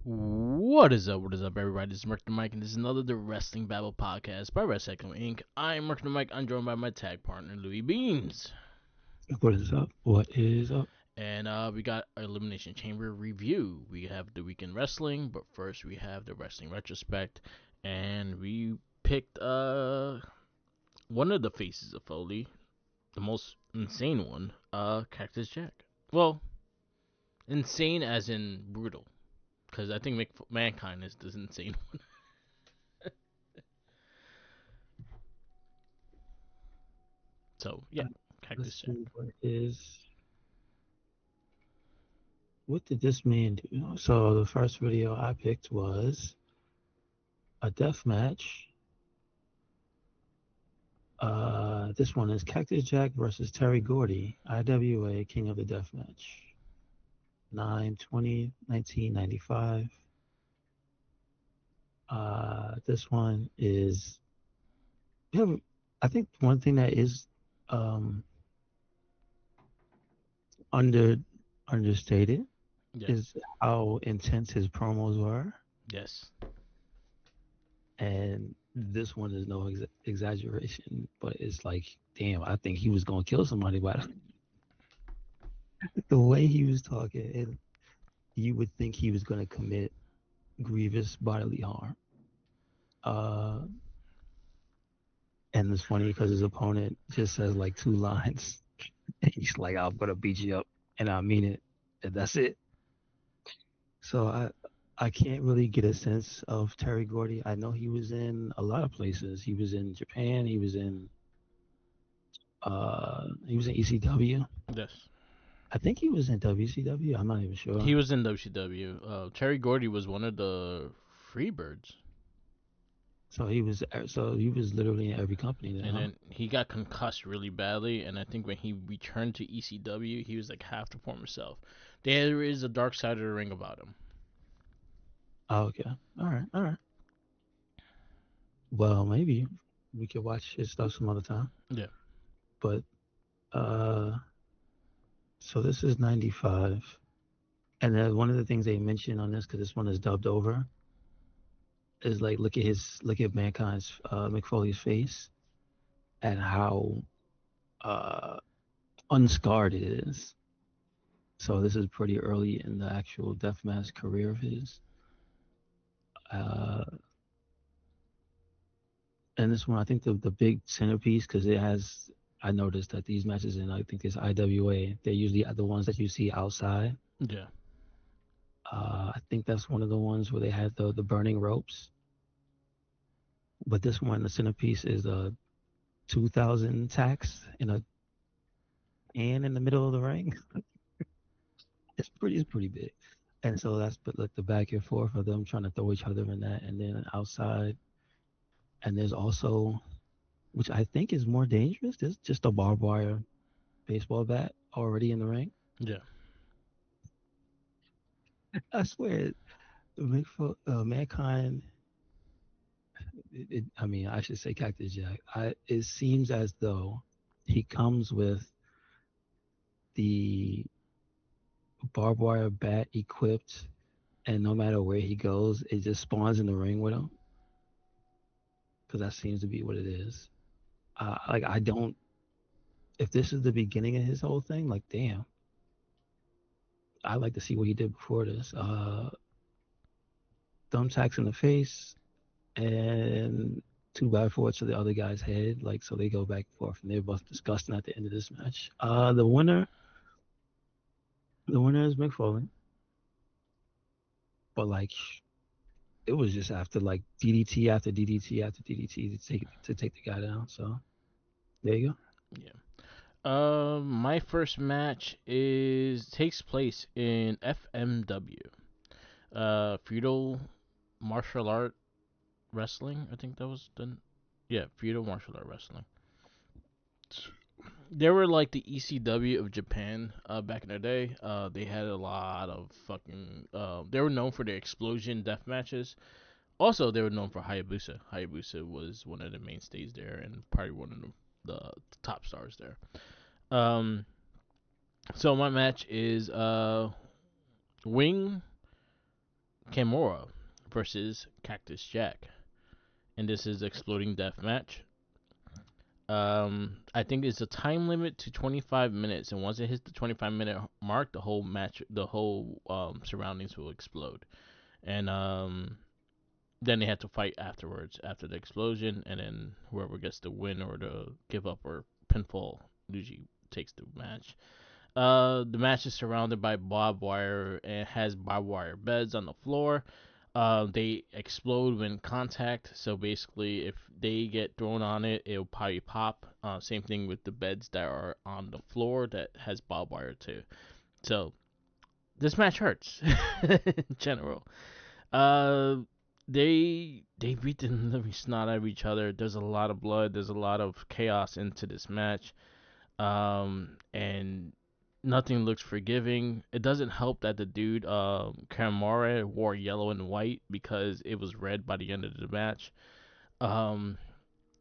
What is up? What is up, everybody? This is Merc the Mike, and this is another The Wrestling Babble podcast by Wrestling Inc. I am Merc the Mike. I'm joined by my tag partner, Louis Beans. What is up? What is up? And we got our Elimination Chamber review. We have the weekend wrestling, but first we have the wrestling retrospect. And we picked one of the faces of Foley, the most insane one, Cactus Jack. Well, insane as in brutal. Because I think Mankind is the insane one. So, yeah, Uh, let's Cactus Jack. see what did this man do? So the first video I picked was a death match. This one is Cactus Jack versus Terry Gordy, IWA King of the Death Match. 9/20/1995. This one is yeah, I think one thing that is um under understated Yeah. is how intense his promos were. Yes. And this one is no exaggeration, but it's like, damn, I think he was gonna kill somebody. But the way he was talking, you would think he was gonna commit grievous bodily harm. Uh, and it's funny because his opponent just says like two lines. He's like, "I'm gonna beat you up," and I mean it, and that's it. So I can't really get a sense of Terry Gordy. I know he was in a lot of places. He was in Japan. He was in ECW. Yes. I think he was in WCW. I'm not even He sure. was in WCW. Terry Gordy was one of the Freebirds. So he was literally in every company then, And huh? then he got concussed really badly. And I think when he returned to ECW, he was like half the former self. There is a dark side of the ring about him. Oh, okay. All right. All right. Well, maybe we could watch his stuff some other time. Yeah. But uh so this is 95. And then one of the things they mentioned on this, because this one is dubbed over, is like look at Mankind's McFoley's face and how uh unscarred it is. So this is pretty early in the actual deathmatch career of his. Uh and this one, I think the big centerpiece, because it has, I noticed that these matches in, I think it's IWA, they're usually the ones that you see outside. Yeah. I think that's one of the ones where they had the burning ropes. But this one, the centerpiece is a 2,000 tax in a can in the middle of the ring. It's pretty big. And so that's but like the back and forth of them trying to throw each other in that, and then outside. And there's also, which I think is more dangerous, there's just a barbed wire baseball bat already in the ring. Yeah. I swear, Mankind. I mean, I should say Cactus Jack. It seems as though he comes with the barbed wire bat equipped, and no matter where he goes, it just spawns in the ring with him. Because that seems to be what it is. Like I don't. If this is the beginning of his whole thing, like damn, I like to see what he did before this. Thumbtacks in the face and two by fours to the other guy's head. Like so, they go back and forth, and they're both disgusting at the end of this match. The winner is Mick Foley, but like it was just after like DDT after DDT after DDT to take the guy down. So there you go. Yeah. My first match is takes place in FMW. Feudal Martial Art Wrestling. I think that was the yeah, Feudal Martial Art Wrestling. They were like the ECW of Japan back in the day. They had a lot of fucking. They were known for their explosion death matches. Also, they were known for Hayabusa. Hayabusa was one of the mainstays there and probably one of the top stars there. Um, so my match is Wing Kimura versus Cactus Jack, and this is exploding death match. I think it's a time limit to 25 minutes, and once it hits the 25-minute mark, the whole match, the whole surroundings will explode, and then they have to fight afterwards after the explosion, and then whoever gets the win or the give up or pinfall usually takes the match. The match is surrounded by barbed wire and has barbed wire beds on the floor. They explode when contact, so basically, if they get thrown on it, it'll probably pop. Same thing with the beds that are on the floor that has barbed wire too. So this match hurts in general. Uh, they beat the living snot out of each other. There's a lot of blood. There's a lot of chaos into this match. And nothing looks forgiving. It doesn't help that the dude, Kamara, wore yellow and white because it was red by the end of the match. Um,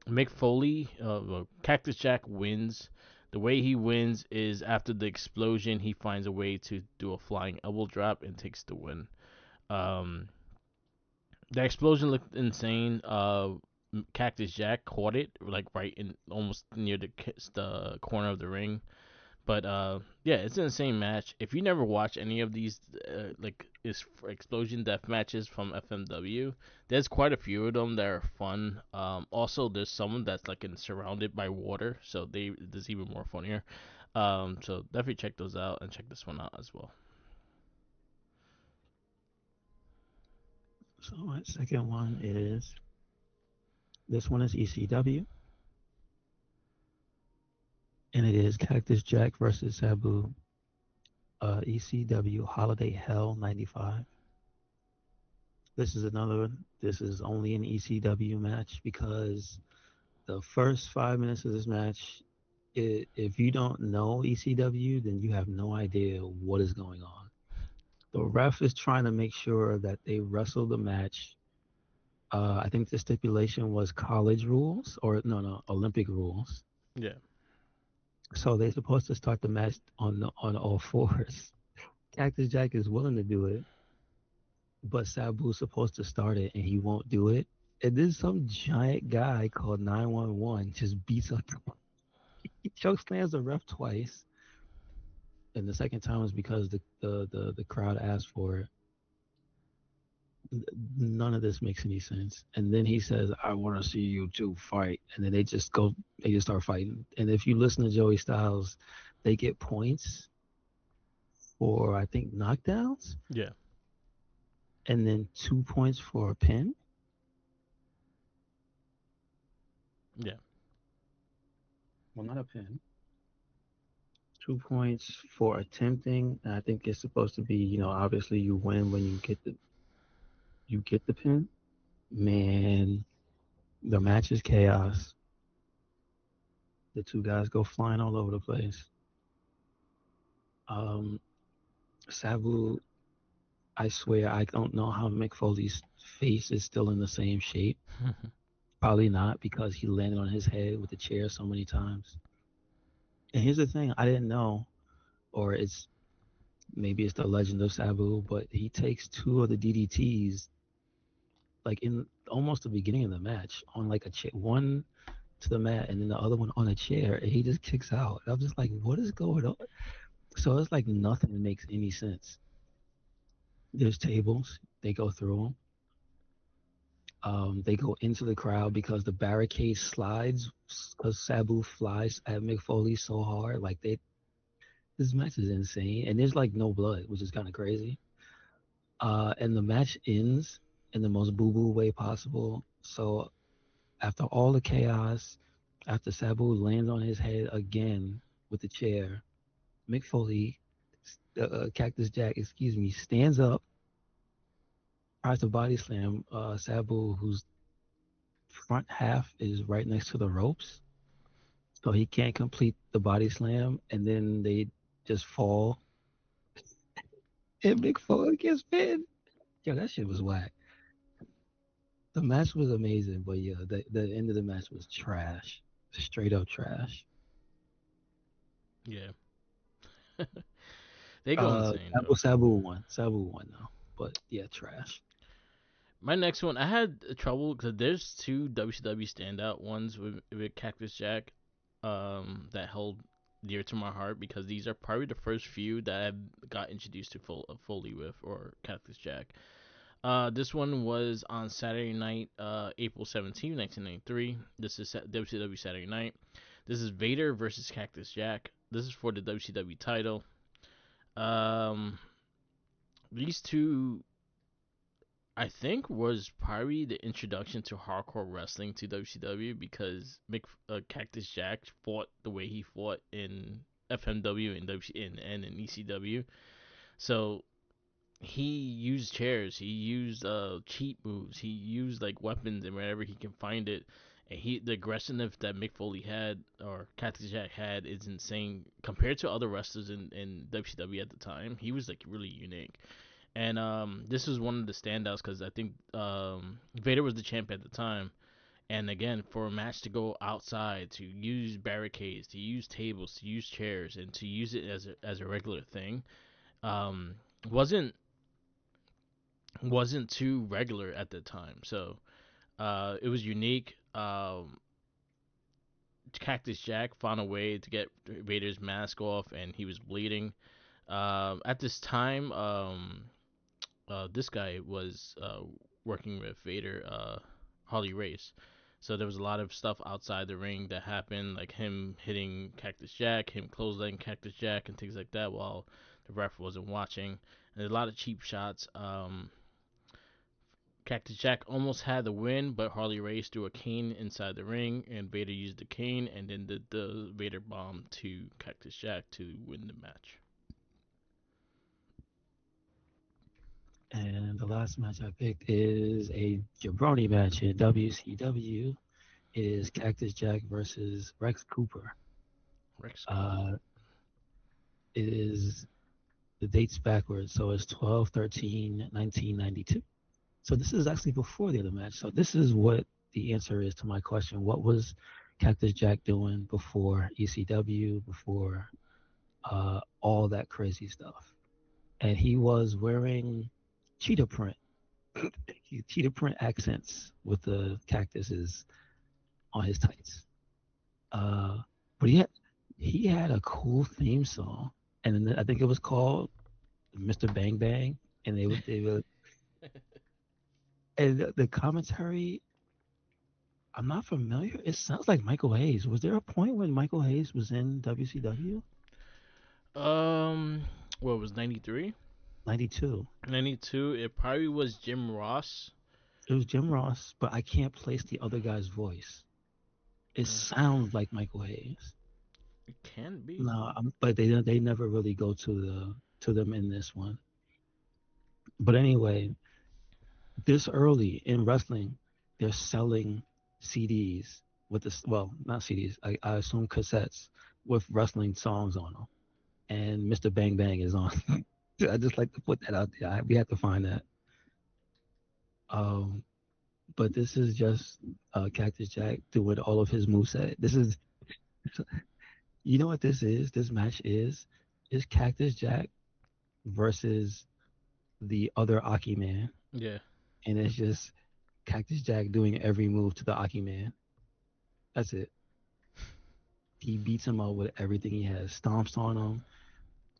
Mick Foley, well, Cactus Jack wins. The way he wins is after the explosion, he finds a way to do a flying elbow drop and takes the win. Um, the explosion looked insane. Cactus Jack caught it like right in almost near the corner of the ring. But yeah, it's an insane match. If you never watch any of these like is explosion death matches from FMW, there's quite a few of them that are fun. Also, there's someone that's like surrounded by water, so there's even more funnier. So definitely check those out and check this one out as well. So my second one is this one is ECW, and it is Cactus Jack versus Sabu. ECW Holiday Hell '95. This is another. This is only an ECW match because the first 5 minutes of this match, if you don't know ECW, then you have no idea what is going on. The ref is trying to make sure that they wrestle the match. I think the stipulation was college rules or no Olympic rules. Yeah, So they're supposed to start the match on all fours. Cactus Jack is willing to do it, but Sabu's supposed to start it and he won't do it. And then some giant guy called 911 just beats up. He chokeslams the ref twice, and the second time was because the crowd asked for it. None of this makes any sense. And then he says, "I want to see you two fight," and then they just start fighting. And if you listen to Joey Styles, they get points for I think knockdowns, yeah, and then 2 points for a pin. yeah, Well, not a pin. 2 points for attempting. And I think it's supposed to be, obviously you win when you get the pin. Man, the match is chaos. The two guys go flying all over the place. Um, Sabu, I swear I don't know how Mick Foley's face is still in the same shape. Probably not because he landed on his head with the chair so many times. And here's the thing, I didn't know, or it's maybe it's the legend of Sabu, but he takes two of the DDTs like in almost the beginning of the match on like a chair, one to the mat and then the other one on a chair, and he just kicks out. I'm just like, what is going on? So it's like nothing makes any sense. There's tables, they go through them. They go into the crowd because the barricade slides because Sabu flies at Mick Foley so hard. Like this match is insane, and there's like no blood, which is kind of crazy. And the match ends in the most boo boo way possible. So after all the chaos, after Sabu lands on his head again with the chair, Mick Foley, Cactus Jack, excuse me, stands up, tries to body slam Sabu, whose front half is right next to the ropes. So he can't complete the body slam, and then they just fall, and Mick Foley gets pinned. Yo, that shit was whack. The match was amazing, but yeah, the end of the match was trash. Straight up trash. yeah. They go insane though. Sabu won. Sabu won though. But yeah, trash. My next one, I had trouble because there's two WCW standout ones with Cactus Jack, that held dear to my heart because these are probably the first few that I got introduced to Foley with or Cactus Jack. This one was on Saturday night, April 17th, 1993. This is WCW Saturday Night. This is Vader versus Cactus Jack. This is for the WCW title. Um, these two, I think, was probably the introduction to hardcore wrestling to WCW because Cactus Jack fought the way he fought in FMW and and in ECW. So he used chairs, he used cheat moves, he used like weapons and wherever he can find it. And the aggressiveness that Mick Foley had or Cactus Jack had is insane compared to other wrestlers in WCW at the time. He was like really unique. And this was one of the standouts because I think Vader was the champ at the time. And again, for a match to go outside, to use barricades, to use tables, to use chairs, and to use it as a regular thing, um, wasn't wasn't too regular at the time. So it was unique. Cactus Jack found a way to get Vader's mask off, and he was bleeding. At this time, this guy was working with Vader, Harley Race. So there was a lot of stuff outside the ring that happened, like him hitting Cactus Jack, him clotheslining Cactus Jack, and things like that while the ref wasn't watching. And a lot of cheap shots. Cactus Jack almost had the win, but Harley Race threw a cane inside the ring, and Vader used the cane, and then the Vader bomb to Cactus Jack to win the match. And the last match I picked is a jabroni match in WCW. It is Cactus Jack versus Rex Cooper. Rex Cooper. Uh, it is the dates backwards, so it's 12/13/1992. So this is actually before the other match. So this is what the answer is to my question. What was Cactus Jack doing before ECW, before all that crazy stuff? And he was wearing cheetah print, cheetah print accents with the cactuses on his tights. Uh, but he had a cool theme song, and I think it was called Mr. Bang Bang, and they would and the commentary. I'm not familiar. It sounds like Michael Hayes. Was there a point when Michael Hayes was in WCW? Um, what was 93? 92. 92. It probably was Jim Ross. It was Jim Ross, but I can't place the other guy's voice. It Uh, sounds like Michael Hayes. it can be. No, but they never really go to them in this one. But anyway, this early in wrestling, they're selling CDs with this. Well, not CDs. I assume cassettes with wrestling songs on them. And Mr. Bang Bang is on. I just like to put that out there. We have to find that. Um, but this is just Cactus Jack doing all of his moveset. This is, you know what this is? This match is Cactus Jack versus the other Aki Man, Yeah. and it's just Cactus Jack doing every move to the Aki Man. That's it. He beats him up with everything he has. Stomps on him,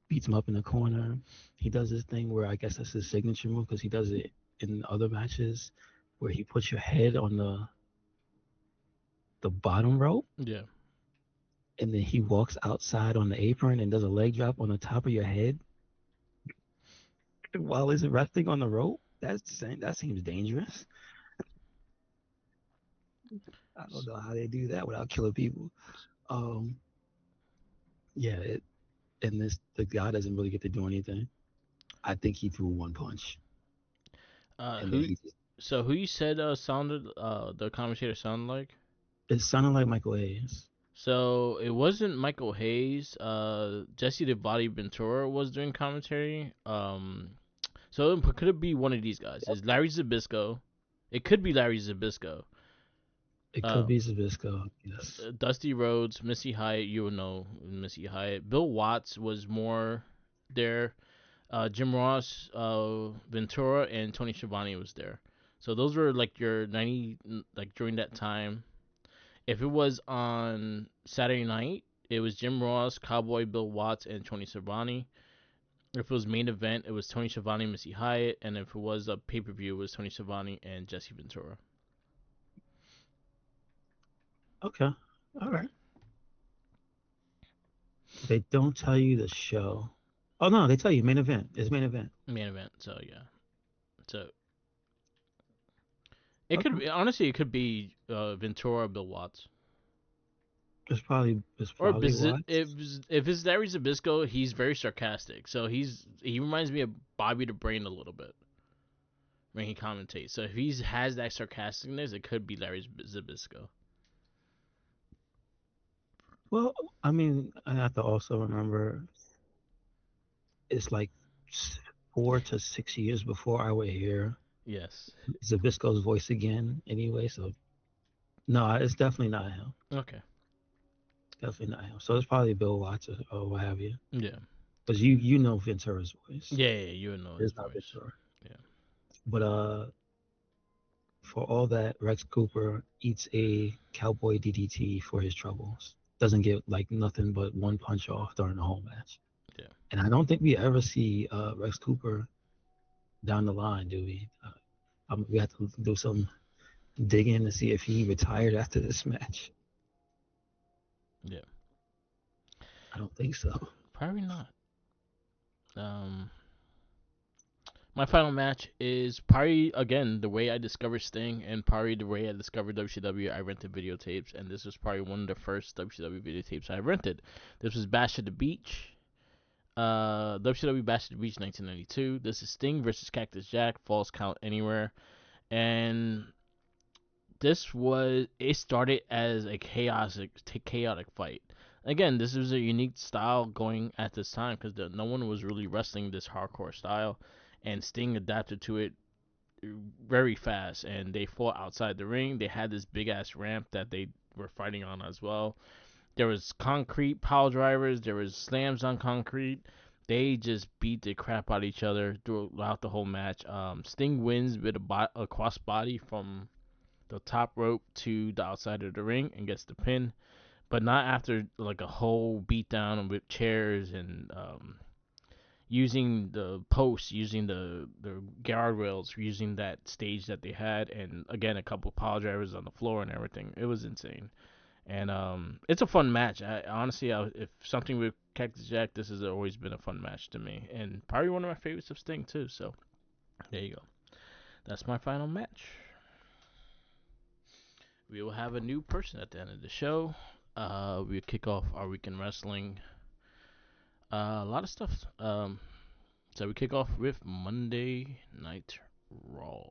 beats him up in the corner. He does this thing where I guess that's his signature move because he does it in other matches where he puts your head on the bottom rope Yeah. and then he walks outside on the apron and does a leg drop on the top of your head while he's resting on the rope. That seems dangerous. I don't know how they do that without killing people. Um, yeah, and this the guy doesn't really get to do anything. I think he threw one punch and then Who? he just, So who you said sounded the commentator sounded like? it sounded like Michael Hayes. So it wasn't Michael Hayes. Jesse the Body Ventura was doing commentary. So could it be one of these guys? Is Larry Zabisco? It could be Larry Zabisco. It could Uh, be Zabisco. Yes. Dusty Rhodes, Missy Hyatt. You will know Missy Hyatt. Bill Watts was more there. Jim Ross, Ventura, and Tony Schiavone was there. So those were like your 90, like during that time. If it was on Saturday night, it was Jim Ross, Cowboy Bill Watts, and Tony Schiavone. If it was main event, it was Tony Schiavone, Missy Hyatt, and if it was a pay per view, it was Tony Schiavone and Jesse Ventura. Okay. All right. They don't tell you the show. Oh no, they tell you main event. It's main event. Main event. So yeah. So it Okay. could be, honestly, it could be Ventura or Bill Watts. It's Or probably if Watts. it's Larry Zabisco, he's very sarcastic. So he reminds me of Bobby the Brain a little bit when he commentates. So if he has that sarcasticness, it could be Larry Zabisco. Well, I mean, I have to also remember it's like 4 to 6 years before I would hear Yes. Zabisco's voice again. Anyway, so no, it's definitely not him. Okay. Definitely not him. So it's probably Bill Watts or what have you. Yeah. Because you know Ventura's voice. Yeah, you would know his It's not voice. Ventura. Yeah. But for all that, Rex Cooper eats a cowboy DDT for his troubles. Doesn't get like nothing but one punch off during the whole match. Yeah. And I don't think we ever see Rex Cooper down the line, do we? We have to do some digging to see if he retired after this match. Yeah. I don't think so. Probably not. Um, my final match is probably again the way I discovered Sting and probably the way I discovered WCW. I rented videotapes, and this was probably one of the first WCW videotapes I rented. This was Bash at the Beach. WCW Bash at the Beach 1992. This is Sting versus Cactus Jack. Falls count anywhere. And it started as a chaotic fight. Again, this was a unique style going at this time because no one was really wrestling this hardcore style, and Sting adapted to it very fast. And they fought outside the ring. They had this big ass ramp that they were fighting on as well. There was concrete pile drivers. There was slams on concrete. They just beat the crap out of each other throughout the whole match. Sting wins with a cross body from the top rope to the outside of the ring and gets the pin, but not after like a whole beatdown with chairs and using the posts, using the guardrails, using that stage that they had, and again a couple of pile drivers on the floor and everything. It was insane, and it's a fun match. If something with Cactus Jack, this has always been a fun match to me, and probably one of my favorites of Sting too. So there you go. That's my final match. We will have a new person at the end of the show. We'll kick off our weekend wrestling. A lot of stuff. So we kick off with Monday Night Raw.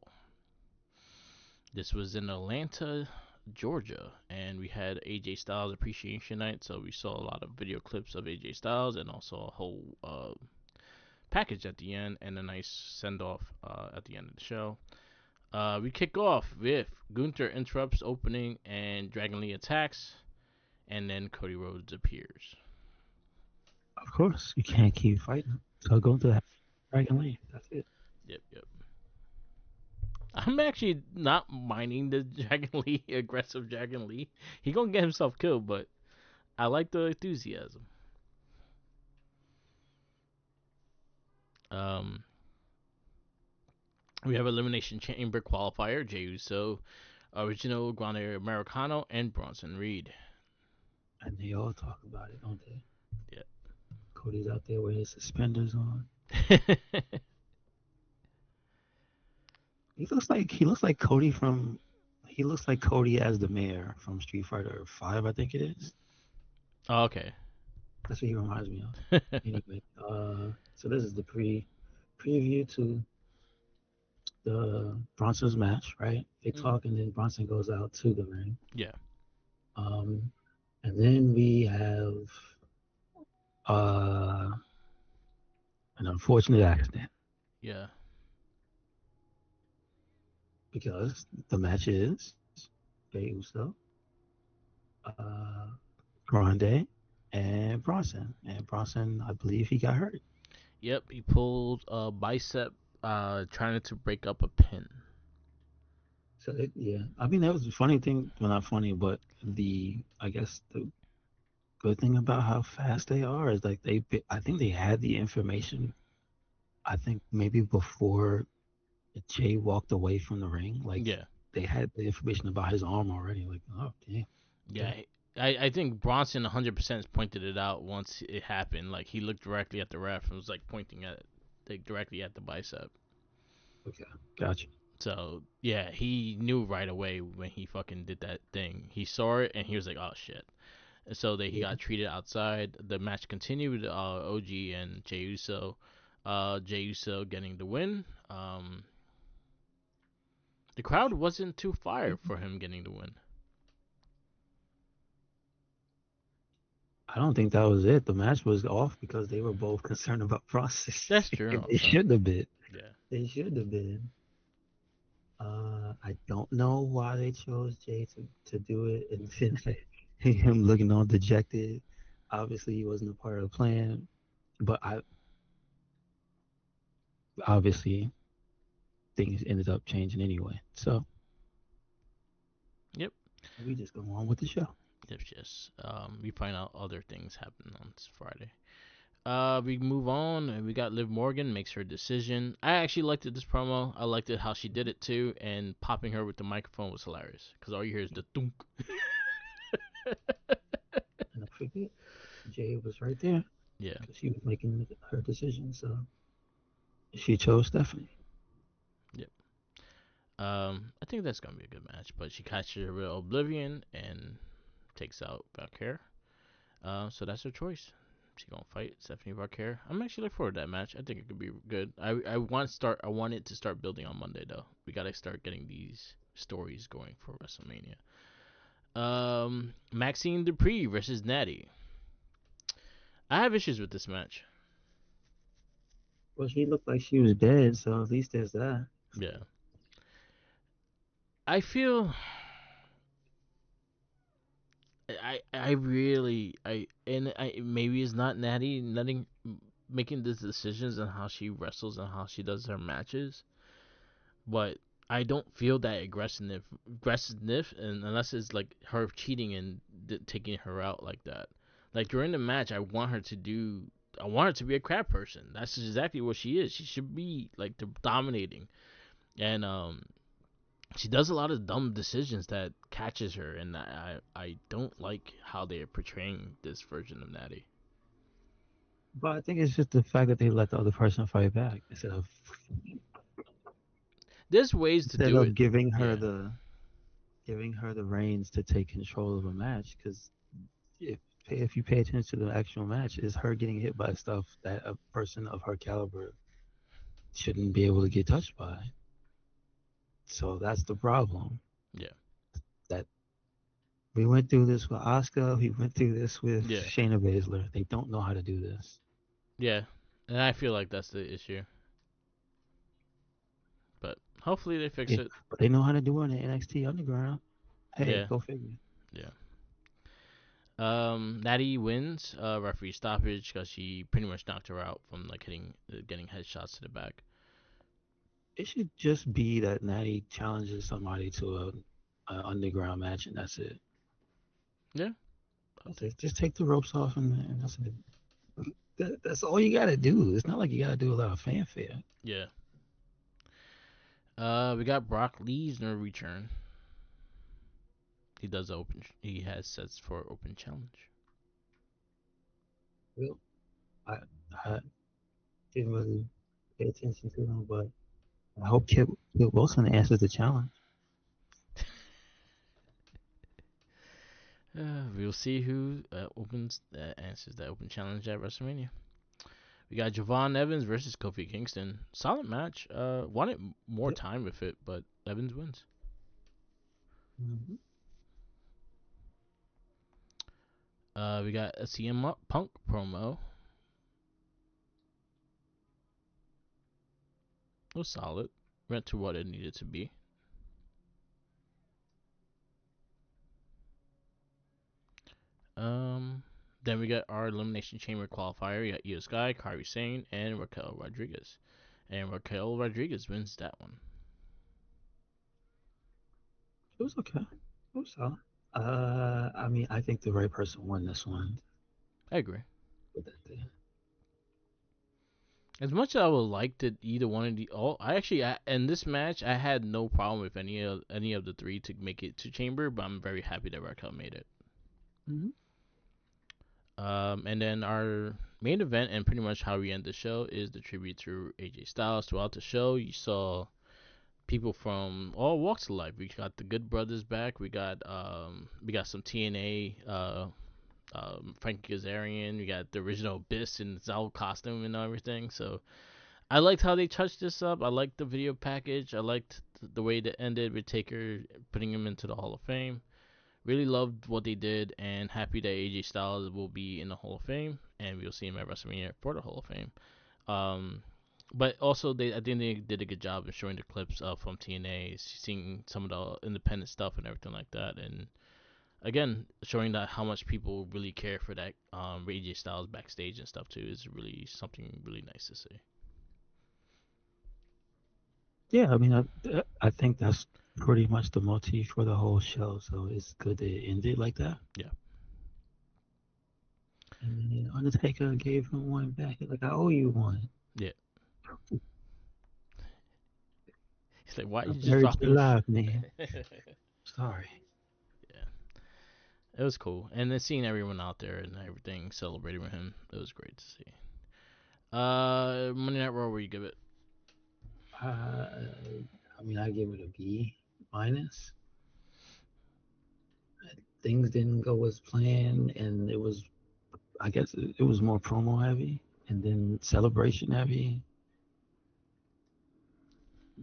This was in Atlanta, Georgia, and we had AJ Styles Appreciation Night. So we saw a lot of video clips of AJ Styles and also a whole package at the end and a nice send off at the end of the show. We kick off with Gunther interrupts opening and Dragon Lee attacks, and then Cody Rhodes appears. Of course, you can't keep fighting. So go to that Dragon Lee. That's it. Yep, yep. I'm actually not minding the Dragon Lee, aggressive Dragon Lee. He gonna get himself killed, but I like the enthusiasm. Um, we have Elimination Chamber qualifier: Jey Uso, Original Grande Americano, and Bronson Reed. And they all talk about it, don't they? Yeah. Cody's out there with his suspenders on. He looks like Cody from. He looks like Cody as the mayor from Street Fighter Five, I think it is. Oh, okay. That's what he reminds me of. Anyway, so this is the preview to the Bronson's match, right? They Mm. talk and then Bronson goes out to the ring. Yeah. Um, and then we have uh, an unfortunate accident Yeah. because the match is Jey Uso, uh, Grande, and Bronson. And Bronson, I believe he got hurt. Yep, he pulled a bicep, trying to break up a pin. So yeah, I mean that was the funny thing. Well, not funny, but I guess the good thing about how fast they are is like I think they had the information. I think maybe before Jay walked away from the ring, like Yeah, they had the information about his arm already. Like, oh damn, yeah. okay, I think Bronson 100% pointed it out once it happened. Like he looked directly at the ref and was like pointing at, like directly at the bicep. okay, gotcha. So yeah, he knew right away when he fucking did that thing. He saw it and he was like, "Oh shit!" And so he Yeah, got treated outside. The match continued. OG and Jey Uso, Jey Uso getting the win. The crowd wasn't too fired for him getting the win. I don't think that was it. The match was off because they were both concerned about That's process. true. They Also, should have been. yeah, They should have been. I don't know why they chose Jay to do it and then him looking all dejected. Obviously, he wasn't a part of the plan, but I obviously things ended up changing anyway. So yep, we just go on with the show. yep. Yes. We find out other things happen on this Friday. We move on, and we got Liv Morgan makes her decision. I actually liked it, this promo. I liked it how she did it too, and popping her with the microphone was hilarious because all you hear is the thunk. And don't forget, Jay was right there Yeah. because she was making her decision. So she chose Stephanie. Yep. I think that's gonna be a good match, but she catches a real Oblivion and takes out Valkyrie. So that's her choice. She gonna fight Stephanie Valkyrie. I'm actually looking forward to that match. I think it could be good. I want it to start building on Monday though. We gotta start getting these stories going for WrestleMania. Maxine Dupree versus Natty. I have issues with this match. Well, she looked like she was dead, so at least there's that. Yeah. I feel I really I maybe it's not Natty nothing making these decisions on how she wrestles and how she does her matches, but I don't feel that aggressiveness, and unless it's like her cheating and taking her out like that. Like during the match, I want her to be a crap person. That's exactly what she is. She should be like the dominating, and she does a lot of dumb decisions that catches her, and I don't like how they're portraying this version of Natty. But I think it's just the fact that they let the other person fight back There's ways to instead do of it. Yeah, giving her the reins to take control of a match. Because if you pay attention to the actual match, is her getting hit by stuff that a person of her caliber shouldn't be able to get touched by. So that's the problem. yeah, That we went through this with Asuka. We went through this with yeah, Shayna Baszler. They don't know how to do this. yeah. And I feel like that's the issue. But hopefully they fix Yeah, it. but they know how to do it in NXT Underground. Hey, Yeah, go figure. yeah. Natty wins referee stoppage because she pretty much knocked her out from like getting headshots to the back. It should just be that Natty challenges somebody to a underground match, and that's it. Yeah, I'll That's take it. Just take the ropes off, and that's it. That's all you gotta do. It's not like you gotta do a lot of fanfare. yeah. We got Brock Lesnar return. He does open. He has sets for open challenge. Well, I, I didn't really pay attention to them, but I hope Kid Wilson answers the challenge. We'll see who answers that open challenge at WrestleMania. We got Javon Evans versus Kofi Kingston. Solid match. Wanted more Yep. time with it, but Evans wins. Mm-hmm. We got a CM Punk promo. It was solid. Went to what it needed to be. Um, Then we got our Elimination Chamber qualifier. We got Io Sky, Kairi Sane, and Raquel Rodriguez. And Raquel Rodriguez wins that one. It was okay. It was solid. I mean, I think the right person won this one. I agree. With that thing. As much as I would like to either one of the in this match I had no problem with any of the three to make it to Chamber, but I'm very happy that Raquel made it. Mm-hmm. And then our main event and pretty much how we end the show is the tribute to AJ Styles. Throughout the show, you saw people from all walks of life. We got the Good Brothers back. We got some TNA. Frankie Kazarian. We got the original Abyss in his old costume and everything. So I liked how they touched this up. I liked the video package. I liked the way that ended with Taker putting him into the Hall of Fame. Really loved what they did, and happy that AJ Styles will be in the Hall of Fame, and we'll see him at WrestleMania for the Hall of Fame. Um, but also, I think they did a good job of showing the clips from TNA, seeing some of the independent stuff and everything like that, and again, showing that how much people really care for that AJ Styles backstage and stuff too is really something really nice to see. Yeah, I mean, I think that's pretty much the motif for the whole show. So it's good that it ended like that. Yeah. And then Undertaker gave him one back. He's like, I owe you one. Yeah. He's like, why I you just buried dropping you your? alive, man. Sorry. Yeah. It was cool, and then seeing everyone out there and everything celebrating with him, it was great to see. Monday Night Raw, where you give it? I mean, I give it a B minus. Things didn't go as planned, and it was, I guess, it was more promo heavy and then celebration heavy.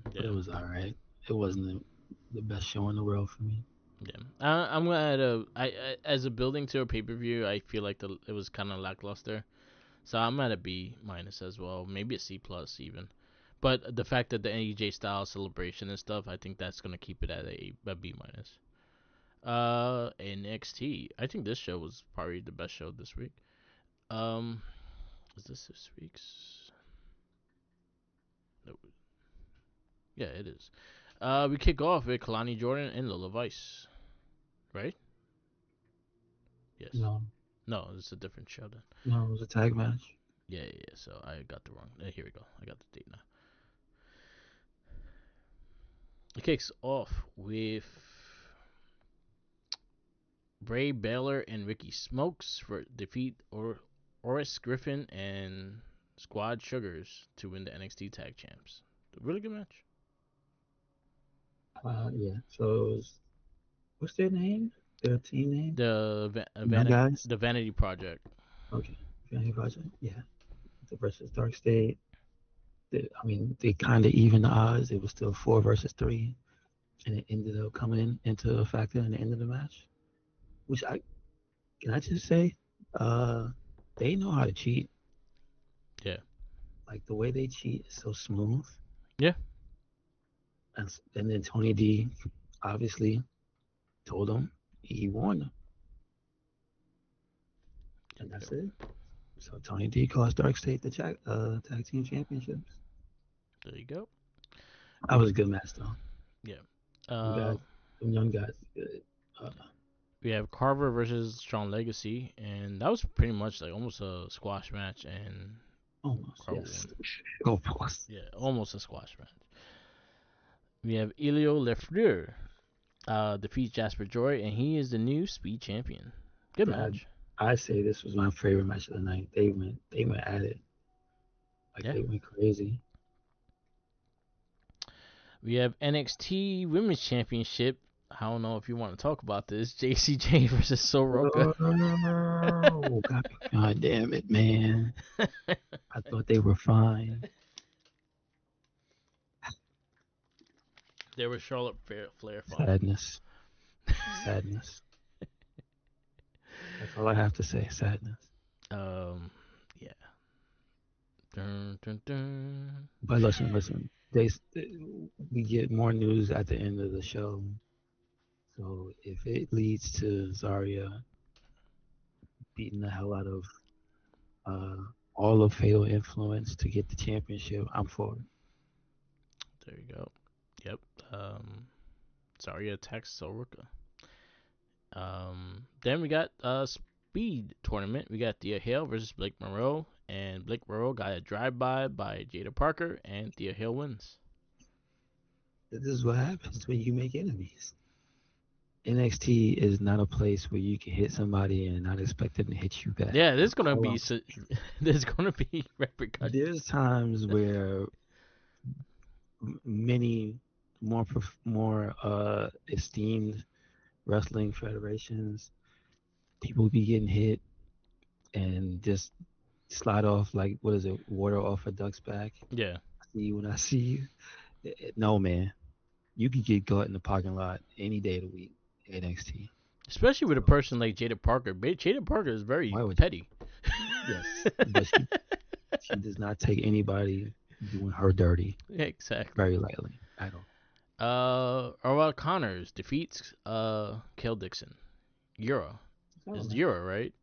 But Yeah. it was all right. It wasn't the best show in the world for me. Yeah, I'm gonna add as a building to a pay per view. I feel like it was kind of lackluster, so I'm at a B minus as well, maybe a C plus even. But the fact that the AJ Styles celebration and stuff, I think that's gonna keep it at a B minus. NXT. I think this show was probably the best show this week. Um, is this week's? No, yeah, it is. We kick off with Kalani Jordan and Lola Vice, right? Yes. No, No, it's a different show then. no, it was a tag match. Yeah, yeah, yeah. So I got the wrong. Here we go. I got the date now. It kicks off with Bray Baylor and Ricky Smokes for defeat Oris Griffin and Squad Sugars to win the NXT Tag Champs. A really good match. Yeah. So it was, what's their name? Their team name? Young guys. The Vanity Project. Okay. Family Project. Yeah. The versus Dark State. I mean, they kind of even the odds. It was still 4 versus 3, and it ended up coming into a factor in the end of the match. Which I just say, uh, they know how to cheat. Yeah. Like the way they cheat is so smooth. Yeah. And then Tony D obviously told them, he warned them, and that's it. So Tony D cost Dark State the tag team championships. There you go. That was a good match though. Yeah. You guys, them young guys, good. We have Carver versus Strong Legacy, and that was pretty much like almost a squash match, and Almost, Carver yes. won. Almost. Yeah, almost a squash match. We have Elio Lefleur defeats Jasper Joy, and he is the new Speed Champion. Good match. I say this was my favorite match of the night. They went at it. Like Yeah. they went crazy. We have NXT Women's Championship. I don't know if you want to talk about this. JCJ versus Soroka. Oh, God damn it, man. I thought they were fine. There was Charlotte Flair fine. Sadness. Sadness. That's all I have to say. Sadness. Yeah. Dun, dun, dun. But listen. We get more news at the end of the show. So if it leads to Zarya beating the hell out of uh, all of Fatal Influence to get the championship, I'm for it. There you go. Yep. Sorry, text Soroka. Then we got speed tournament. We got Thea Hale versus Blake Monroe, and Blake Monroe got a drive-by by Jada Parker, and Thea Hale wins. This is what happens when you make enemies. NXT is not a place where you can hit somebody and not expect them to hit you back. Yeah, there's gonna be there's gonna be repercussions. There's times where many more esteemed wrestling federations, people be getting hit and just slide off like what is it, water off a duck's back. Yeah. See you when I see you. No man, you can get caught in the parking lot any day of the week. NXT. Especially with a person like Jada Parker. Jada Parker is very petty. Yes, but she does not take anybody doing her dirty. Yeah, exactly. Very lightly at all. Orwell Connors defeats Kel Dixon. Euro. It's Euro, right?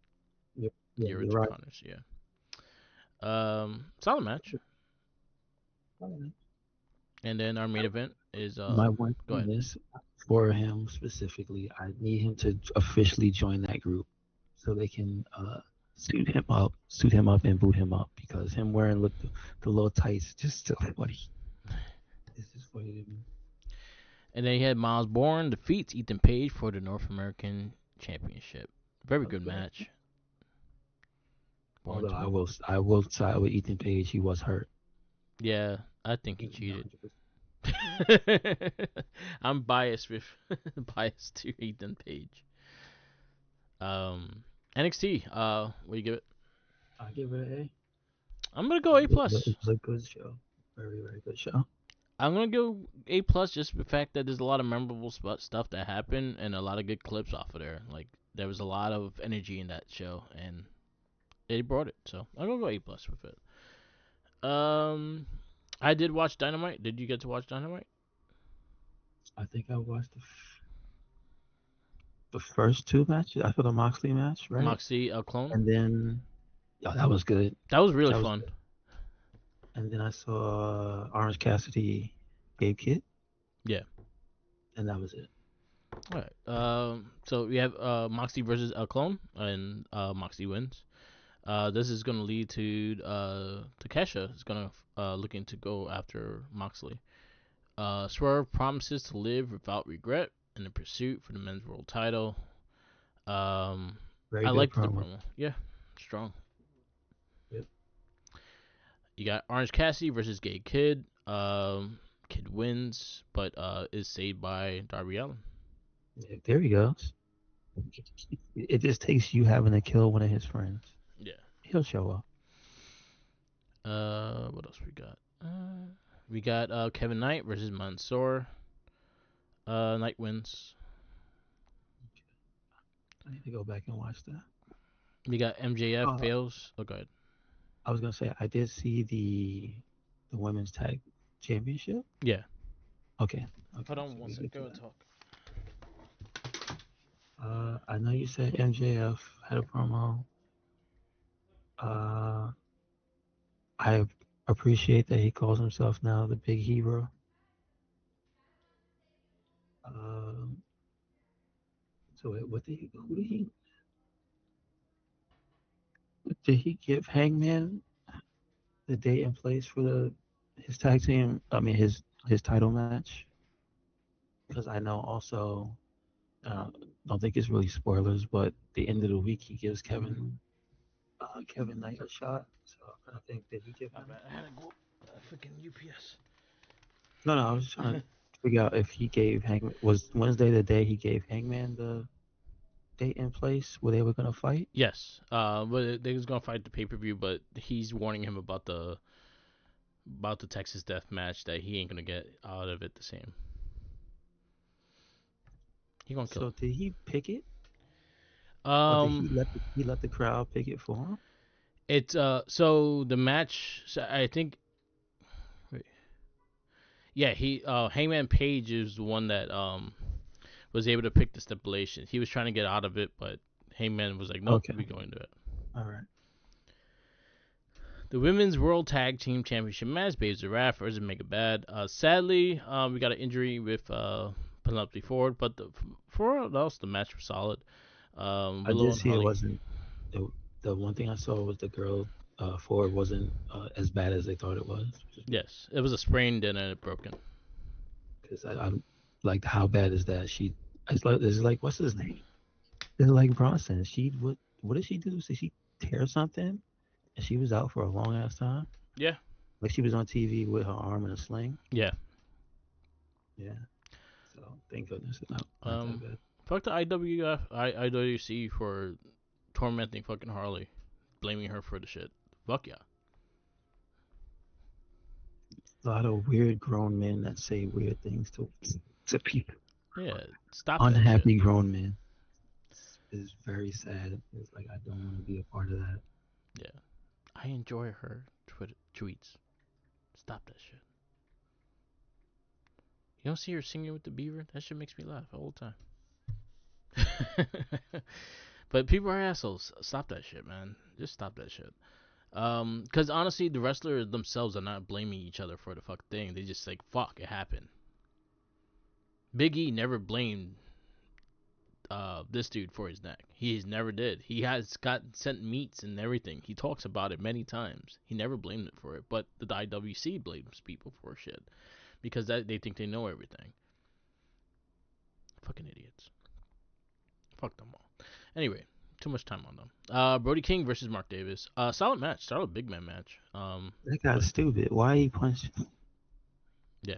Yep. Euro to right. Connors, yeah. Solid match. And then our main event is my one thing is for him specifically, I need him to officially join that group so they can suit him up and boot him up, because him wearing the little tights just still funny. It's just funny to me. And then he had Miles Bourne defeats Ethan Page for the North American Championship. Very good match. Although I will side with Ethan Page. He was hurt. Yeah, I think he cheated. I'm biased to Ethan Page. NXT. What do you give it? I give it an A. I'm gonna go A+. It was a good show. Very, very good show. I'm gonna go A+, just for the fact that there's a lot of memorable stuff that happened and a lot of good clips off of there. Like, there was a lot of energy in that show, and they brought it. So I'm gonna go A+ with it. I did watch Dynamite. Did you get to watch Dynamite? I think I watched the first two matches. I saw the Moxley match, right? Moxley, Clone. And then, that was good. That was really fun. And then I saw Orange Cassidy, Gabe Kidd. Yeah. And that was it. All right. So we have Moxley versus Clone, and Moxley wins. This is going to lead to Takesha is going to looking to go after Moxley. Swerve promises to live without regret in the pursuit for the men's world title. I liked the promo. Yeah, strong. Yep. You got Orange Cassidy versus Gay Kid. Kid wins, but is saved by Darby Allin. Yeah, there he goes. It just takes you having to kill one of his friends. Yeah. He'll show up. What else we got? We got Kevin Knight versus Mansoor. Knight wins. I need to go back and watch that. We got MJF fails. Oh, go ahead. I was gonna say I did see the women's tag championship. Yeah. Okay. Hold on one second. Go talk. I know you said MJF had a promo. I appreciate that he calls himself now the big hero. So who did he give Hangman the date and place for his tag team? I mean his title match. Because I know also, don't think it's really spoilers, but the end of the week he gives Kevin Knight a shot. So I think that he gave him. I had to go freaking UPS. No, I was trying to figure out if he gave Hangman, was Wednesday the day he gave Hangman the date and place where they were gonna fight? Yes. But they was gonna fight the pay-per-view, but he's warning him about the Texas Death Match that he ain't gonna get out of it the same. He gonna kill. So did he pick it? Or did he let the crowd pick it for him? It's so the match. So I think. Wait. Yeah, Hangman Page is the one that was able to pick the stipulation. He was trying to get out of it, but Heyman was like, nope, Okay. we going to it. All right. The Women's World Tag Team Championship match, Babes of Wrath versus Mega Bad. Sadly, we got an injury with Penelope Ford, but for all else, the match was solid. I Willow did and see it Harley. wasn't the one thing I saw was the girl Ford wasn't as bad as they thought it was. Yes, it was a sprain, then it broken. Because I like how bad is that? It's like what's his name? It's like Bronson. What did she do? Did she tear something? And she was out for a long ass time. Yeah, Like she was on TV with her arm in a sling. yeah. Yeah. So thank goodness it's not that Um, bad. fuck the IWC for tormenting fucking Harley, blaming her for the shit. Fuck yeah. A lot of weird grown men that say weird things to people. Yeah, stop that shit. Unhappy grown men. It's very sad. It's like I don't want to be a part of that. Yeah, I enjoy her Twitter tweets. Stop that shit. You don't see her singing with the beaver? That shit makes me laugh all the time. But people are assholes. Stop that shit, man. Just stop that shit. Cause honestly, the wrestlers themselves are not blaming each other for the fuck thing. They just like, fuck, it happened. Big E never blamed this dude for his neck. He never did. He has got sent meats and everything. He talks about it many times. He never blamed it for it. But the IWC blames people for shit because they think they know everything. Fucking idiots. Fuck them all. Anyway, too much time on them. Brody King versus Mark Davis. Solid match. Solid big man match. That guy's But stupid. Why he punched? yeah,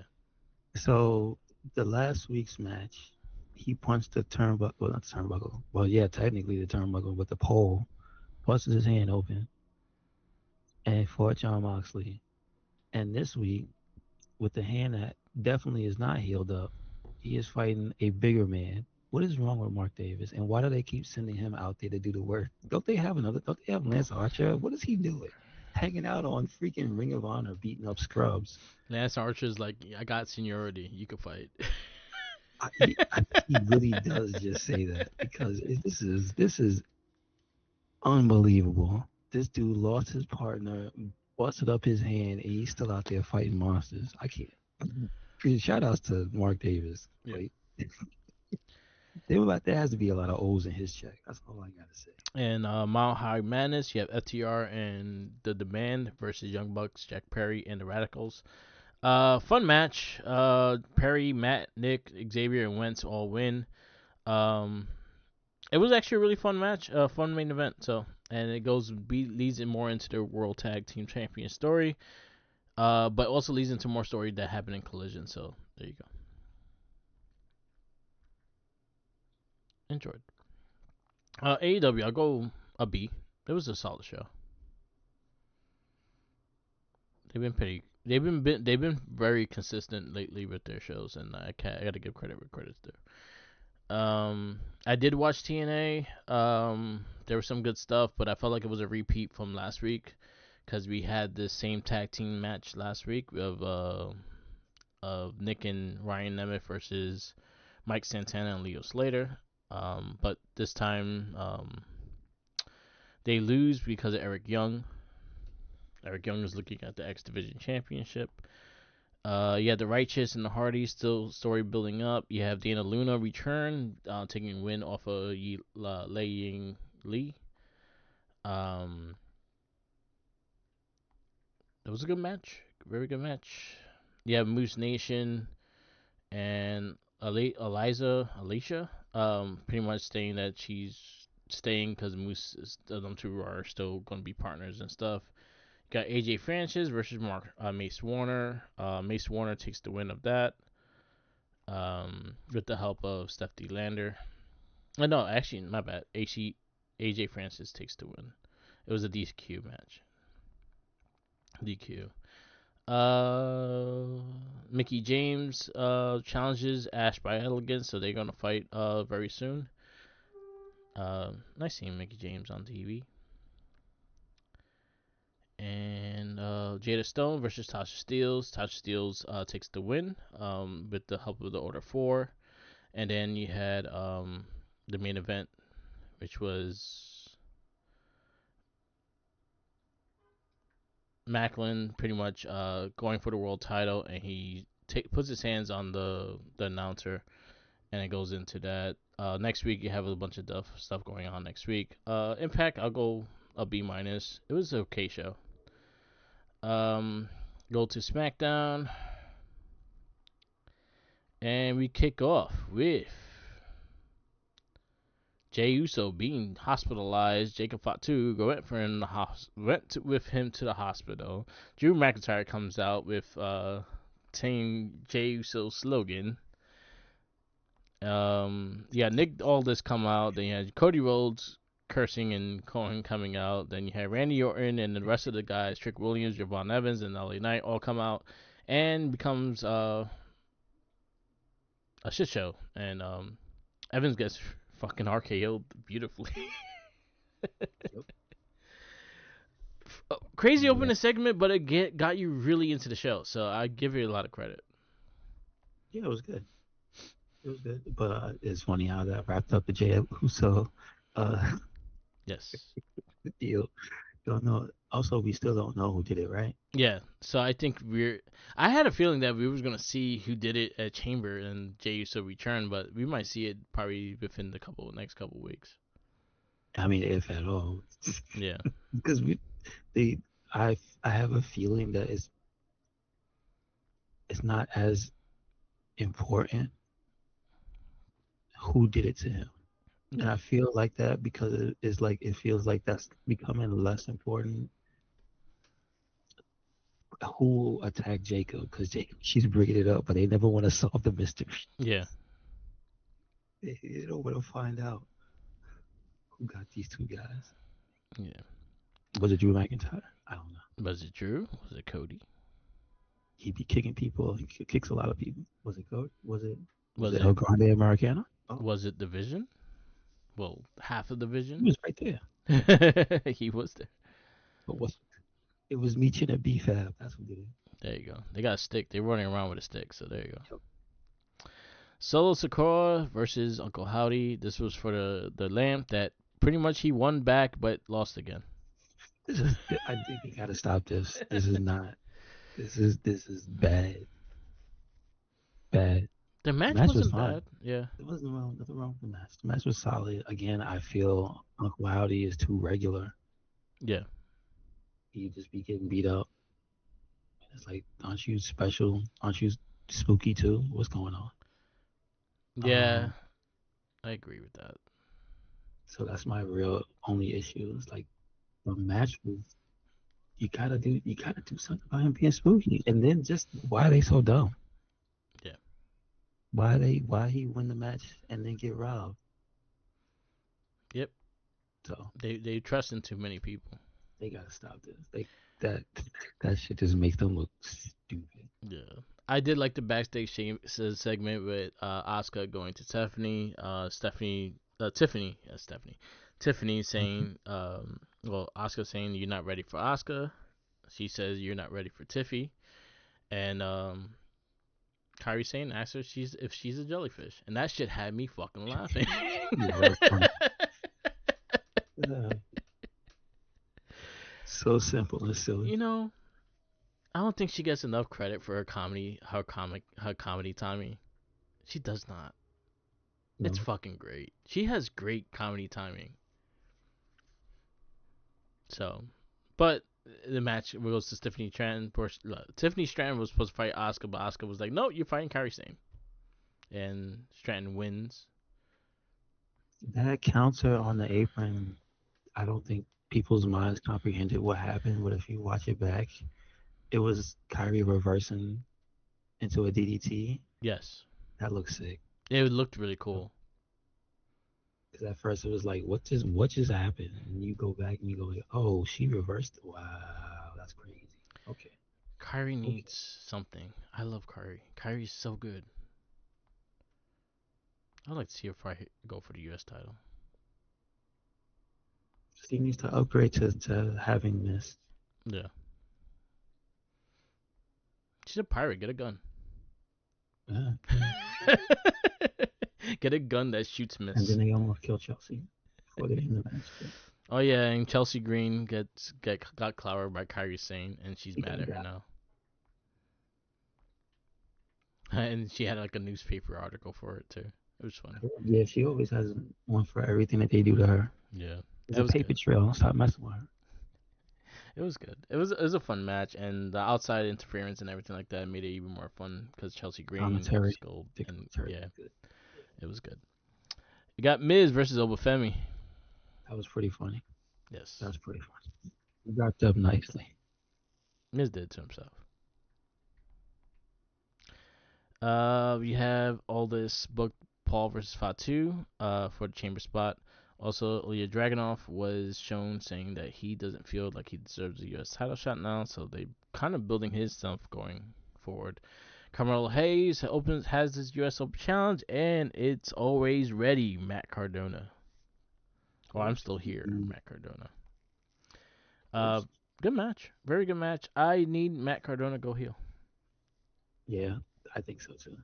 So the last week's match, he punched the turnbuckle. Well, not the turnbuckle. Well, yeah, technically the turnbuckle, but the pole. Busted his hand open and fought John Moxley. And this week, with the hand that definitely is not healed up, he is fighting a bigger man. What is wrong with Mark Davis? And why do they keep sending him out there to do the work? Don't they have Lance Archer? What is he doing? Hanging out on freaking Ring of Honor, beating up scrubs. Lance Archer's like, I got seniority. You can fight. I think he really does just say that because this is unbelievable. This dude lost his partner, busted up his hand, and he's still out there fighting monsters. I can't. Shout outs to Mark Davis. Yeah. Like, there has to be a lot of O's in his check. That's all I gotta say. And Mile High Madness, you have FTR and The Demand versus Young Bucks, Jack Perry, and the Radicals. Fun match. Perry, Matt, Nick, Xavier, and Wentz all win. Um, it was actually a really fun match, fun main event. So, and it leads it more into the World Tag Team Champion story. But also leads into more story that happened in Collision. So there you go. Enjoyed. AEW, I'll go a B. It was a solid show. They've been pretty. They've been very consistent lately with their shows, and I gotta give credit where credit's due. I did watch TNA. There was some good stuff, but I felt like it was a repeat from last week because we had the same tag team match last week of Nick and Ryan Nemeth versus Mike Santana and Leo Slater. But this time they lose because of Eric Young. Eric Young is looking at the X Division Championship. You have the Righteous and the Hardys still story building up. You have Dana Luna return, taking a win off of Lei Ying Lee. It was a good match, very good match. You have Moose Nation and Alicia, pretty much saying that she's staying because them two are still going to be partners and stuff. Got AJ Francis versus Mace Warner. Mace Warner takes the win of that with the help of Steph D. Lander. No, actually, my bad. AJ Francis takes the win. It was a DQ match. DQ. Mickey James challenges Ash by Elegance, so they're gonna fight very soon. Nice seeing Mickey James on TV. And Jada Stone versus Tasha Steelz. Tasha Steelz takes the win with the help of the Order 4. And then you had the main event which was Macklin pretty much going for the world title, and he puts his hands on the announcer, and it goes into that. Next week you have a bunch of stuff going on next week. Impact, I'll go a B minus. It was an okay show. Um, go to SmackDown, and we kick off with Jey Uso being hospitalized. Jacob Fatu with him to the hospital. Drew McIntyre comes out with saying Jey Uso's slogan. Nick Aldis come out. Then you had Cody Rhodes cursing and coming out. Then you had Randy Orton and the rest of the guys, Trick Williams, Javon Evans, and LA Knight all come out and becomes a shit show. And Evans gets fucking RKO'd beautifully. Crazy opening segment, but it got you really into the show. So I give it a lot of credit. Yeah, it was good. It was good, but it's funny how that wrapped up the Jey Uso Yes. deal. Don't know. Also, we still don't know who did it, right? Yeah. So I think I had a feeling that we was gonna see who did it at Chamber and Jey Uso return, but we might see it probably within the next couple weeks. I mean, if at all. Yeah. Because I have a feeling that it's not as important who did it to him. And I feel like that because it feels like that's becoming less important. Who attacked Jacob? Because Jacob, she's bringing it up, but they never want to solve the mystery. Yeah. They don't want to find out who got these two guys. Yeah. Was it Drew McIntyre? I don't know. Was it Drew? Was it Cody? He'd be kicking people. He kicks a lot of people. Was it Cody? Was it El Grande Americana? Oh. Was it Division? Well, half of the Division. He was right there. He was there. But it was Meechin and B-Fab. That's what did it. There you go. They got a stick. They're running around with a stick, so there you go. Yep. Solo Sikoa versus Uncle Howdy. This was for the lamp that pretty much he won back but lost again. I think we gotta stop this. This is not. This is bad. Bad. The match wasn't bad. Yeah. There wasn't nothing wrong with the match. The match was solid. Again, I feel Uncle Howdy is too regular. Yeah. He just be getting beat up. It's like, aren't you special? Aren't you spooky too? What's going on? Yeah. I agree with that. So that's my real only issue. It's like the match was you gotta do something about him being spooky. And then just why are they so dumb? Yeah. Why he win the match and then get robbed? Yep. So they trust in too many people. They gotta stop this. That shit just makes them look stupid. Yeah. I did like the backstage segment with Asuka going to Tiffany. Tiffany saying, Asuka saying you're not ready for Asuka. She says you're not ready for Tiffy, and Kyrie saying ask her if she's a jellyfish, and that shit had me fucking laughing. Yeah. So simple and silly. You know, I don't think she gets enough credit for her comedy timing. She does not. No. It's fucking great. She has great comedy timing. So, but the match goes to Tiffany Stratton. Tiffany Stratton was supposed to fight Asuka, but Asuka was like, "No, you're fighting Kairi Sane," and Stratton wins. That counter on the apron, I don't think people's minds comprehended what happened. But if you watch it back, it was Kairi reversing into a DDT. Yes. That looks sick. It looked really cool. Because at first it was like, what just happened? And you go back and you go, oh, she reversed it. Wow, that's crazy. Okay. Kairi needs something. I love Kairi. Kairi's so good. I'd like to see her fight go for the U.S. title. She needs to upgrade to having this. Yeah. She's a pirate. Get a gun. Yeah. Get a gun that shoots miss. And then they almost killed Chelsea. before they end the match. But Oh yeah, and Chelsea Green got clowered by Kyrie Sane, and she's he mad got at her got. now. And she had like a newspaper article for it too. It was funny. Yeah, she always has one for everything that they do to her. Yeah, It's it a was paper good. trail. Stop messing with her. It was good. It was a fun match, and the outside interference and everything like that made it even more fun because Chelsea Green Commentary. was gold, The and commentary yeah, was good. it was good. You got Miz versus Obafemi. That was pretty funny. That Yes, was pretty funny. He wrapped up nicely. Miz did it to himself. We have all this booked Paul versus Fatu for the chamber spot. Also, Ilya Dragunov was shown saying that he doesn't feel like he deserves a U.S. title shot now, so they kind of building his stuff going forward. Carmelo Hayes has this U.S. Open challenge, and it's always ready. Matt Cardona. Oh, I'm still here. Matt Cardona. Uh, good match. Very good match. I need Matt Cardona to go heel. Yeah, I think so too.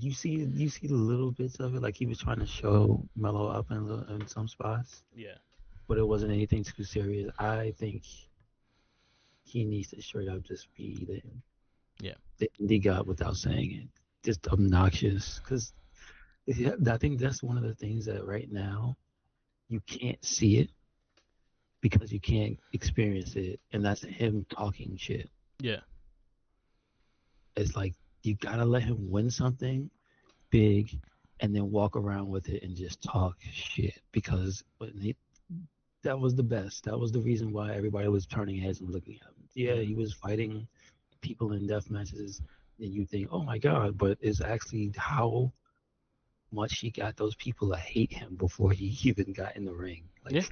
You see the little bits of it, like he was trying to show Mello up in some spots, Yeah. but it wasn't anything too serious. I think he needs to straight up just be Yeah. the indie god without saying it, just obnoxious. Because I think that's one of the things that right now you can't see it because you can't experience it, and that's him talking shit. Yeah. It's like you gotta let him win something big and then walk around with it and just talk shit because that was the best. That was the reason why everybody was turning heads and looking at him. Yeah, Yeah. he was fighting people in death matches, and you think, oh my god, but it's actually how much he got those people to hate him before he even got in the ring. Yeah. Like,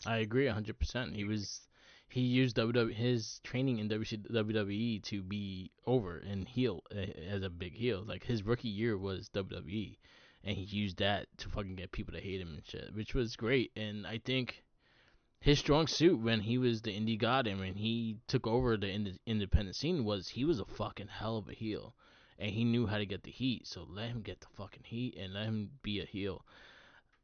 I agree 100%. He used his training in WWE to be over and heel as a big heel. Like his rookie year was WWE, and he used that to fucking get people to hate him and shit, which was great. And I think his strong suit when he was the indie god and when he took over the independent scene was he was a fucking hell of a heel, and he knew how to get the heat. So let him get the fucking heat and let him be a heel.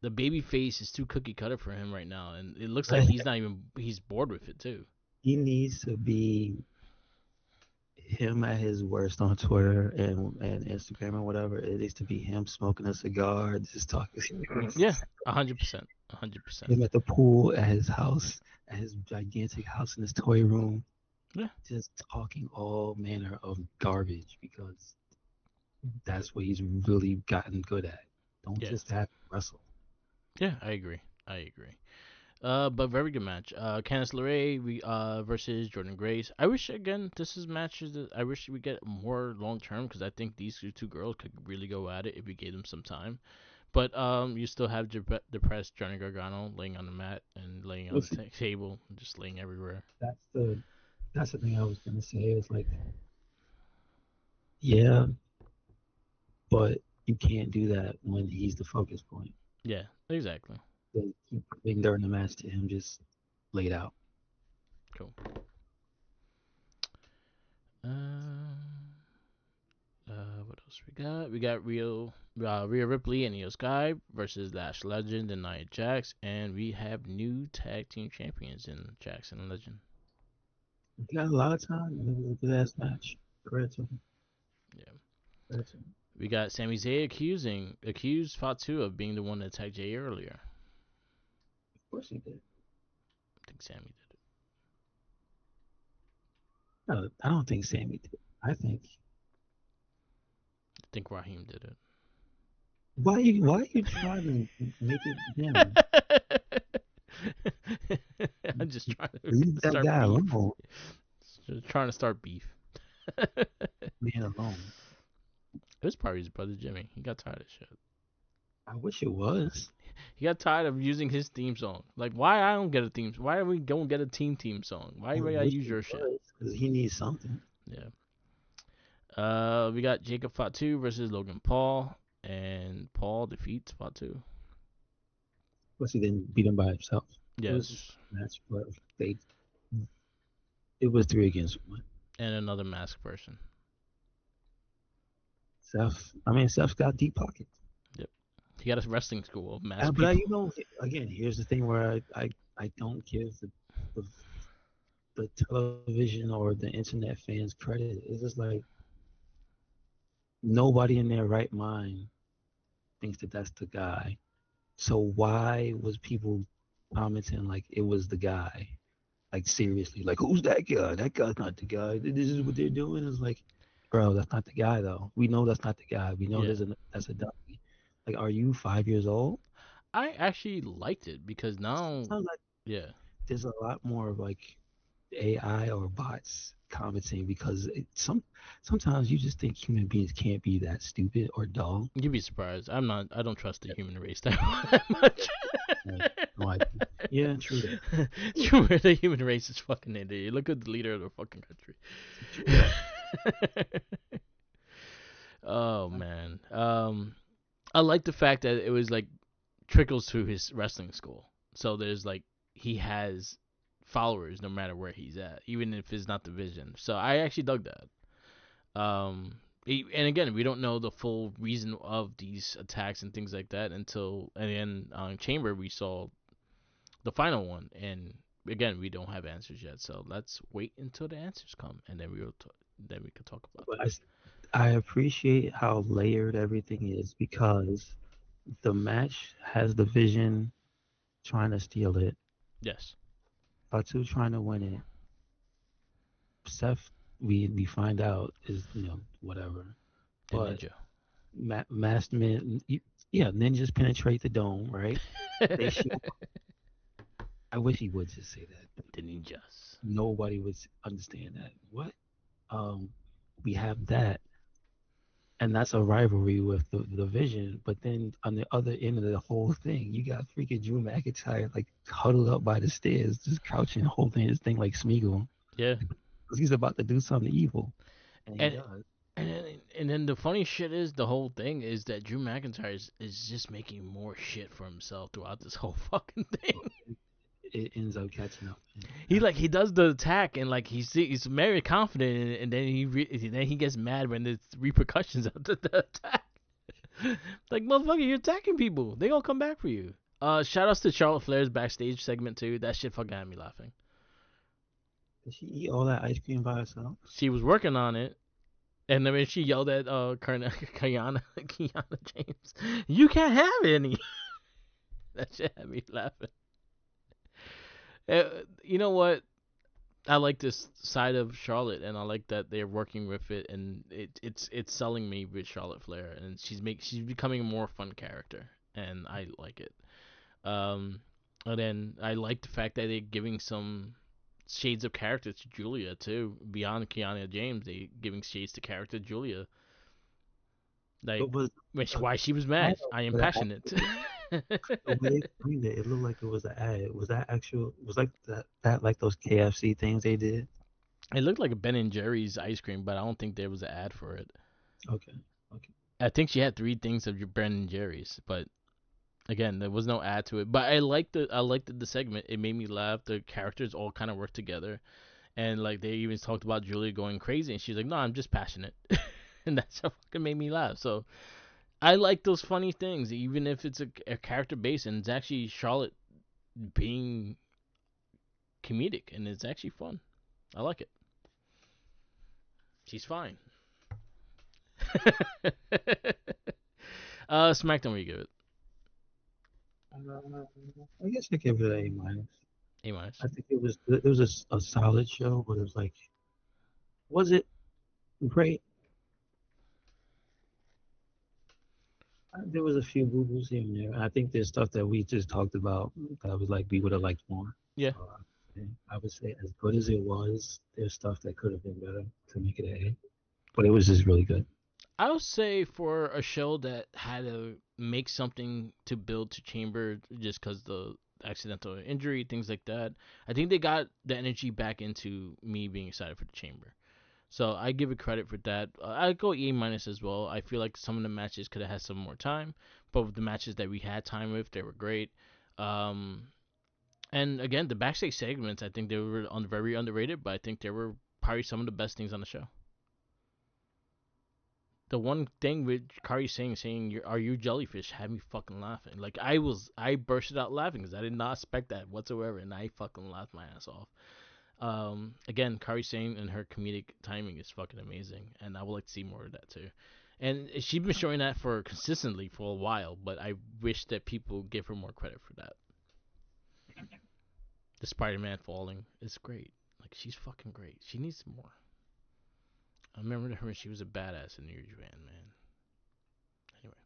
The baby face is too cookie cutter for him right now, and it looks like he's bored with it too. he needs to be him at his worst on Twitter and Instagram or whatever. It needs to be him smoking a cigar, just talking. Yeah, 100%, 100%. Him at the pool at his house, at his gigantic house in his toy room, Yeah, just talking all manner of garbage because that's what he's really gotten good at. Don't yeah, just have to wrestle. yeah. I agree. I agree. But very good match. Candice LeRae versus Jordan Grace. I wish again this is matches that I wish we get more long term because I think these two girls could really go at it if we gave them some time. But you still have depressed Johnny Gargano laying on the mat and laying on the Listen, table, and just laying everywhere. that's the that's the thing I was gonna say. It's like, yeah, but you can't do that when he's the focus point. Yeah, exactly. They keep putting during the match to him just laid out. Cool. Um, what else we got? We got Rhea Ripley and Io Sky versus Lash Legend and Nia Jax, and we have new tag team champions in Jax and Legend. He got a lot of time. It was a good ass match. Credit to him. Yeah. Credit to him. We got Sami Zayn accused Fatu of being the one that attacked Jay earlier. Of course he did. I think Sammy did it. No, I don't think Sammy did. I think I think Raheem did it. why you trying to make it him? I'm just trying Leave to that start guy beef. alone. Just trying to start beef. Man alone. It was probably his brother Jimmy. He got tired of shit. I wish it was. He got tired of using his theme song. Like, why I don't get a theme? Why are we don't get a team song? Why I do I wish use it your shit? was because he needs something. Yeah. We got Jacob Fatu versus Logan Paul, and Paul defeats Fatu. Plus, he didn't beat him by himself. It was a Yes, match, but they it was 3 against 1. and another masked person. Seth, I mean, Seth's got deep pockets. Yep. He got a wrestling school of mass But people. again, here's the thing where I don't give the the television or the internet fans credit. It's just like nobody in their right mind thinks that that's the guy. So why was people commenting like it was the guy? Like seriously, like who's that guy? That guy's not the guy. This is what they're doing. It's like, bro, that's not the guy though. We know that's not the guy. We know Yeah, that's a dummy. Like, are you 5 years old? I actually liked it because now, Sounds like yeah, there's a lot more of like AI or bots commenting because sometimes you just think human beings can't be that stupid or dull. you'd be surprised. I'm not. I don't trust the human race that much. Like, like, yeah, true that. True The human race is fucking idiot. Look at the leader of the fucking true that. country. Oh man. I like the fact that it was like trickles through his wrestling school. So there's like he has followers no matter where he's at, even if it's not the vision. So I actually dug that. And again, we don't know the full reason of these attacks and things like that until and then on Chamber we saw the final one, and again we don't have answers yet. So let's wait until the answers come, and then then we can talk about But that. I appreciate how layered everything is because the match has the Vision trying to steal it, Yes, Fatu trying to win it. Seth, we find out is whatever, the but ninja. masked men, yeah, ninjas penetrate the dome, right? They show. I wish he would just say that. The ninjas. Nobody would understand that. What? Um, we have that, and that's a rivalry with the Vision. But then on the other end of the whole thing, you got freaking Drew McIntyre like huddled up by the stairs, just crouching, holding his thing like Smeagol, Yeah, because he's about to do something evil, and he and does. and then the funny shit is the whole thing is that Drew McIntyre is just making more shit for himself throughout this whole fucking thing. It ends up catching up. He does the attack and like he's very confident in it, and then he gets mad when there's repercussions of the attack. Like motherfucker, you're attacking people. They gonna come back for you. Shout outs to Charlotte Flair's backstage segment too. That shit fucking had me laughing. Did she eat all that ice cream by herself? She was working on it, and then she yelled at Kiana James, "You can't have any." That shit had me laughing. You know what? I like this side of Charlotte, and I like that they're working with it, and it's selling me with Charlotte Flair, and she's becoming a more fun character, and I like it. Um, and then I like the fact that they're giving some shades of character to Julia too, beyond Kiana James. They giving shades to character Julia, like But was why she was ad mad. I am or the passionate. the way they framed it, it looked like it was an ad. Was that actual? Was like that like those KFC things they did? It looked like a Ben and Jerry's ice cream, but I don't think there was an ad for it. Okay, okay. I think she had three things of your Ben and Jerry's, but again, there was no ad to it. But I liked the segment. It made me laugh. The characters all kind of worked together, and like they even talked about Julia going crazy, and she's like, "No, I'm just passionate," and that's what fucking made me laugh. So I like those funny things, even if it's a character base, and it's actually Charlotte being comedic, and it's actually fun. I like it. She's fine. SmackDown, where you give it? I guess I give it an A minus. A minus. I think it was a solid show, but it was like, was it great? There was a few boo boos here and there. I think there's stuff that we just talked about that I was like we would have liked more. Yeah, So I would say as good as it was, there's stuff that could have been better to make it an A. But it was just really good. I would say for a show that had to make something to build to Chamber just because the accidental injury, things like that, I think they got the energy back into me being excited for the Chamber. So I give it credit for that. I go A minus as well. I feel like some of the matches could have had some more time, but with the matches that we had time with, they were great. Um, and again, the backstage segments, I think they were very underrated, but I think they were probably some of the best things on the show. the one thing with Kari saying are you jellyfish had me fucking laughing. Like I bursted out laughing because I did not expect that whatsoever, and I fucking laughed my ass off. Again, Kari Sane and her comedic timing is fucking amazing, and I would like to see more of that too. And she's been showing that for consistently for a while, but I wish that people give her more credit for that. The Spider-Man falling is great. Like she's fucking great. She needs more. I remember her. She was a badass in New Japan, man. Anyway,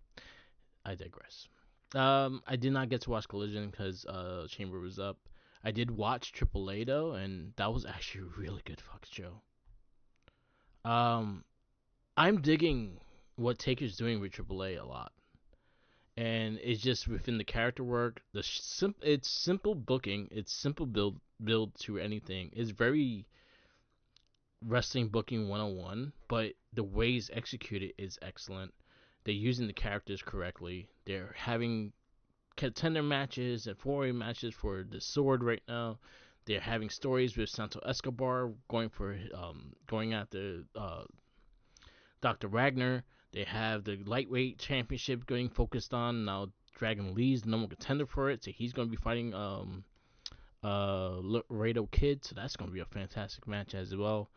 I digress. I did not get to watch Collision because Chamber was up. I did watch AAA though, and that was actually a really good fucking show. Um, I'm digging what Taker's doing with AAA a lot, and it's just within the character work. It's simple booking. It's simple build to anything. It's very wrestling booking 101, but the ways executed is excellent. They're using the characters correctly. They're having contender matches and four-way matches for the sword right now. They're having stories with Santo Escobar going after Dr. Ragnar. They have the lightweight championship getting focused on now. Dragon Lee's the number one contender for it, so he's going to be fighting Laredo Kid, so that's going to be a fantastic match as well.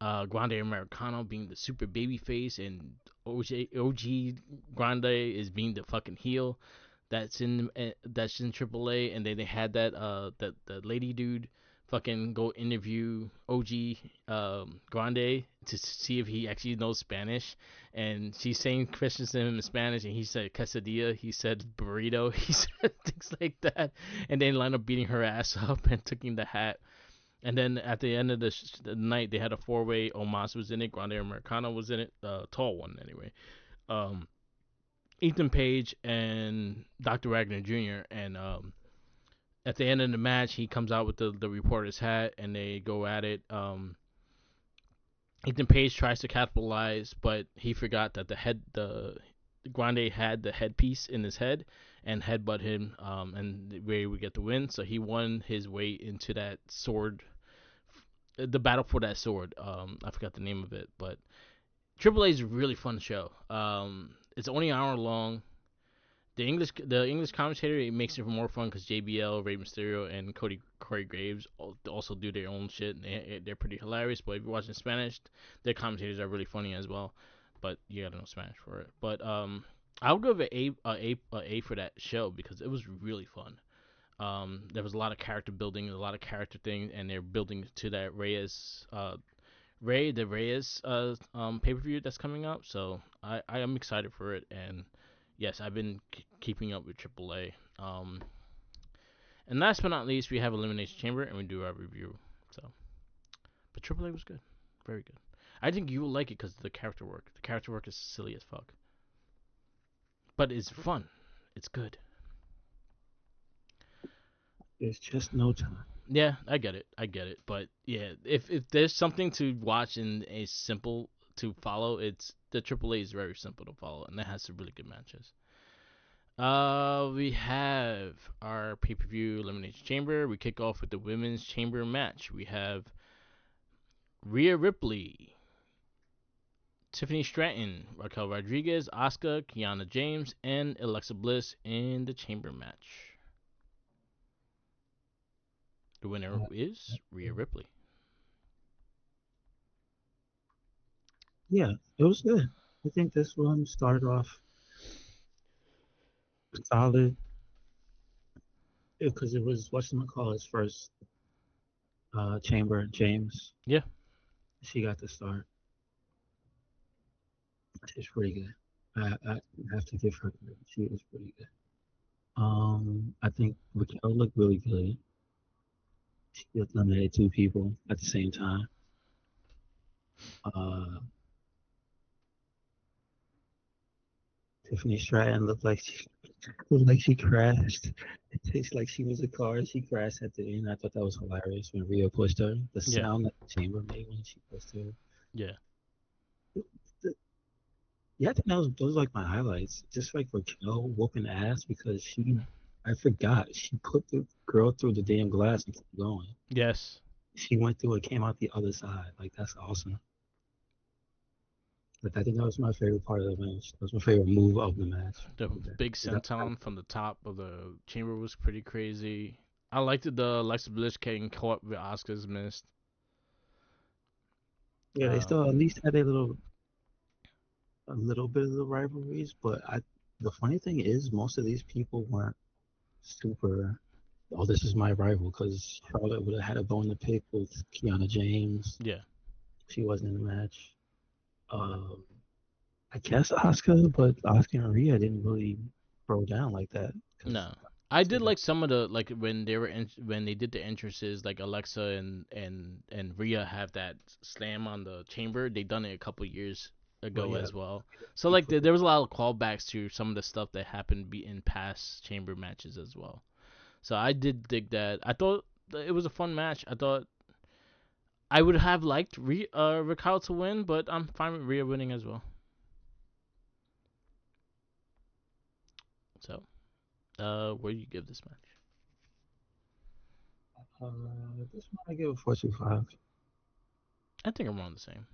Grande Americano being the super baby face, and OG Grande is being the fucking heel. That's in AAA, and then they had that lady dude fucking go interview OG Grande to see if he actually knows Spanish, and she's saying questions to him in Spanish, and he said quesadilla, he said burrito, he said things like that, and then lined up beating her ass up and taking the hat. And then at the end of the night, they had a four-way. Omos was in it, Grande Americano was in it, tall one anyway. Um, Ethan Page and Dr. Wagner Jr. And at the end of the match, he comes out with the reporter's hat, and they go at it. Ethan Page tries to capitalize, but he forgot that the Grande had the headpiece in his head and headbutt him, and Ray would get the win. So he won his way into that sword, the battle for that sword. I forgot the name of it, but Triple A is a really fun show. It's only an hour long. The English commentator, it makes it more fun because JBL, Rey Mysterio, and Corey Graves also do their own shit. And they're pretty hilarious. But if you're watching Spanish, their commentators are really funny as well. But you gotta know Spanish for it. But I'll give it a for that show because it was really fun. There was a lot of character building, a lot of character things, and they're building to that Reyes pay per view that's coming up. So I am excited for it, and yes, I've been keeping up with AAA. And last but not least, we have Elimination Chamber, and we do our review. So, but AAA was good, very good. I think you will like it because of the character work. The character work is silly as fuck, but it's fun. It's good. There's just no time. Yeah, I get it. I get it. But yeah, if there's something to watch and is simple to follow, it's the AAA is very simple to follow, and it has some really good matches. We have our pay per view Elimination Chamber. We kick off with the women's chamber match. We have Rhea Ripley, Tiffany Stratton, Raquel Rodriguez, Asuka, Kiana James, and Alexa Bliss in the chamber match. The winner is Rhea Ripley. Yeah, it was good. I think this one started off solid because it was whatchamacallit's first chamber. James, Yeah. she got the start. She's pretty good. I have to give her credit. She is pretty good. I think Raquel looked really good. She eliminated two people at the same time. Uh, Tiffany Stratton looked like she crashed. It tastes like she was a car. She crashed at the end. I thought that was hilarious when Rhea pushed her. The Yeah. sound that the chamber made when she pushed her. Yeah. Yeah, I think those like my highlights. Just like Raquel whooping ass because I forgot she put the girl through the damn glass and kept going. Yes. She went through it, came out the other side. Like that's awesome. But I think that was my favorite part of the match. That was my favorite move of the match. The Okay. big 'Cause that's how, senton from the top of the chamber was pretty crazy. I liked the Alexa Bliss getting caught with Oscar's missed. yeah, they still Um, at least had a little bit of the rivalries, but the funny thing is most of these people weren't super. Oh, this is my rival because Charlotte would have had a bone to pick with Kiana James. yeah, She wasn't in the match. Um, I guess Asuka, but Asuka and Rhea didn't really throw down like that because no. I did like some of the like when they were when they did the entrances like Alexa and Rhea have that slam on the chamber. They done it a couple years well, ago yeah, as well. So he like put there was a lot of callbacks to some of the stuff that happened be in past chamber matches as well. So I did dig that. I thought it was a fun match. I thought I would have liked Raquel to win, but I'm fine with Rhea winning as well. So, where do you give this match? this one I give a 4.25. I think I'm around the same.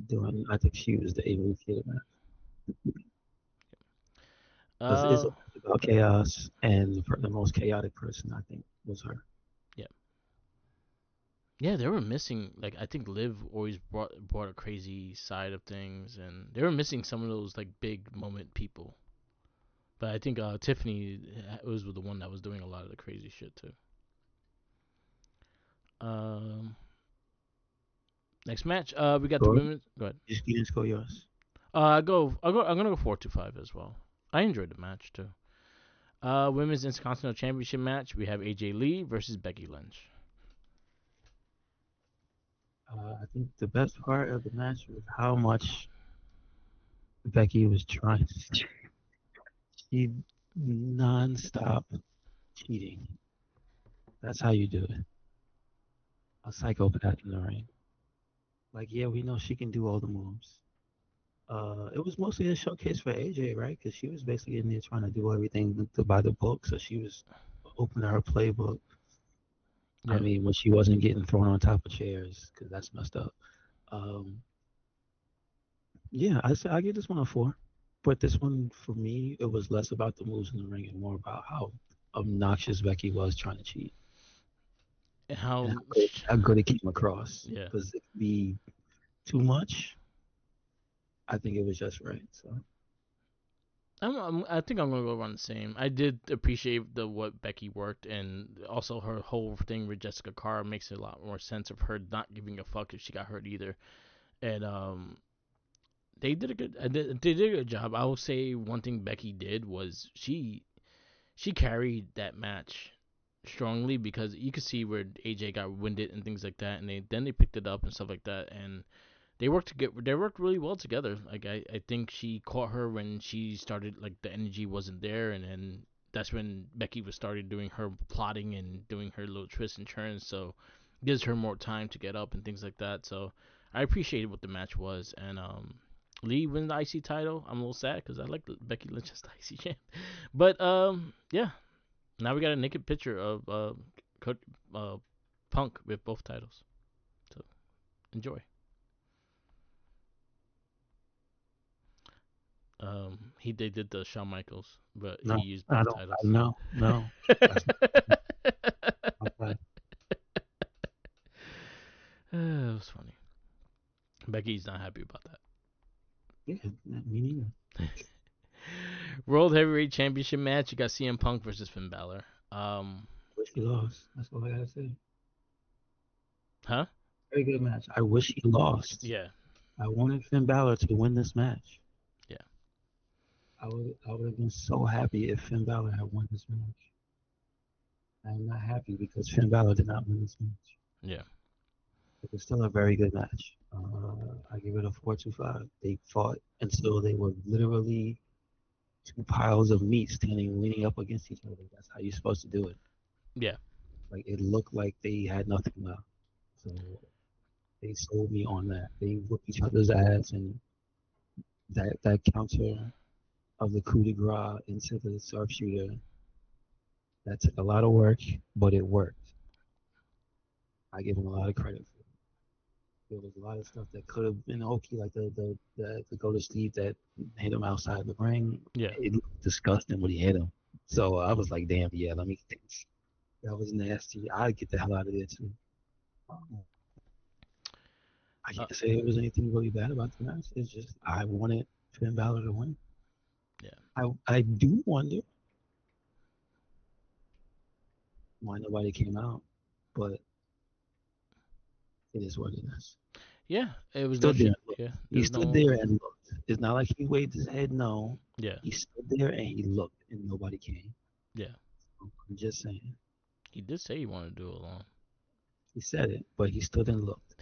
Doing, I think she was the MVP of the match because it's Uh, about chaos, and the most chaotic person I think was her. yeah, yeah. They were missing like I think Liv always brought a crazy side of things, and they were missing some of those like big moment people. But I think Tiffany was the one that was doing a lot of the crazy shit too. Um, next match, we got the Score? women. Go ahead. You didn't score yours. I'm gonna go 4-5 as well. I enjoyed the match too. Women's Intercontinental Championship match. We have AJ Lee versus Becky Lynch. I think the best part of the match was how much Becky was trying. She non-stop cheating. That's how you do it. A psychopath in the ring. Like, yeah, we know she can do all the moves. It was mostly a showcase for AJ, right? Because she was basically in there trying to do everything to buy the book. So she was opening her playbook. I Yeah, mean, when she wasn't getting thrown on top of chairs, because that's messed up. Um, yeah, I say I give this one a 4. But this one, for me, it was less about the moves in the ring and more about how obnoxious Becky was trying to cheat and and how how good it came across. yeah. Because it could be too much. I think it was just right. So, I think I'm gonna go around the same. I did appreciate the what Becky worked, and also her whole thing with Jessica Carr makes a lot more sense of her not giving a fuck if she got hurt either. And they did a good they did a good job. I will say one thing Becky did was she carried that match strongly because you could see where AJ got winded and things like that, and they picked it up and stuff like that, and they worked really well together. Like I think she caught her when she started like the energy wasn't there, and then that's when Becky was started doing her plotting and doing her little twists and turns. So gives her more time to get up and things like that. So I appreciated what the match was, and Lee wins the IC title. I'm a little sad because I like Becky Lynch as the IC champ, but yeah. Now we got a naked picture of uh, Punk with both titles. So enjoy. They did the Shawn Michaels, but he no, used I both don't. titles. No, no. That's not right. It was funny. Becky's not happy about Yeah, me neither. that. World Heavyweight Championship match. You got CM Punk versus Finn Balor. Wish he lost. That's all I gotta say. Huh? Very good match. I wish he lost. Yeah, I wanted Finn Balor to win this match. yeah, I would have been so happy if Finn Balor had won this match. I'm not happy because Finn Balor did not win this match. yeah, It was still a very good match. I give it a 4.25. They fought until they were literally two piles of meat standing leaning up against each other. That's how you're supposed to do it. yeah. Like it looked like they had nothing left. So they sold me on that. They whooped each other's ass, and that counter of the coup de grace into the sharpshooter, that took a lot of work, but it worked. I give them a lot of credit for it. There was a lot of stuff that could have been okay, like the go to sleep that hit him outside the ring. Yeah. It looked disgusting when he hit him. So I was like, damn, yeah, let me. That was nasty. I'd get the hell out of there too. I Uh, can't say it was anything really bad about the match. It's just I wanted Finn Balor to win. yeah. I do wonder why nobody came out, but it is what it is. Yeah. It He was no stood there shit. and looked. Yeah. He There's stood no. there and looked. It's not like he waved his head. No, Yeah. he stood there and he looked, and nobody came. Yeah. I'm just saying. He did say he wanted to do it alone. He said it, but he stood and looked.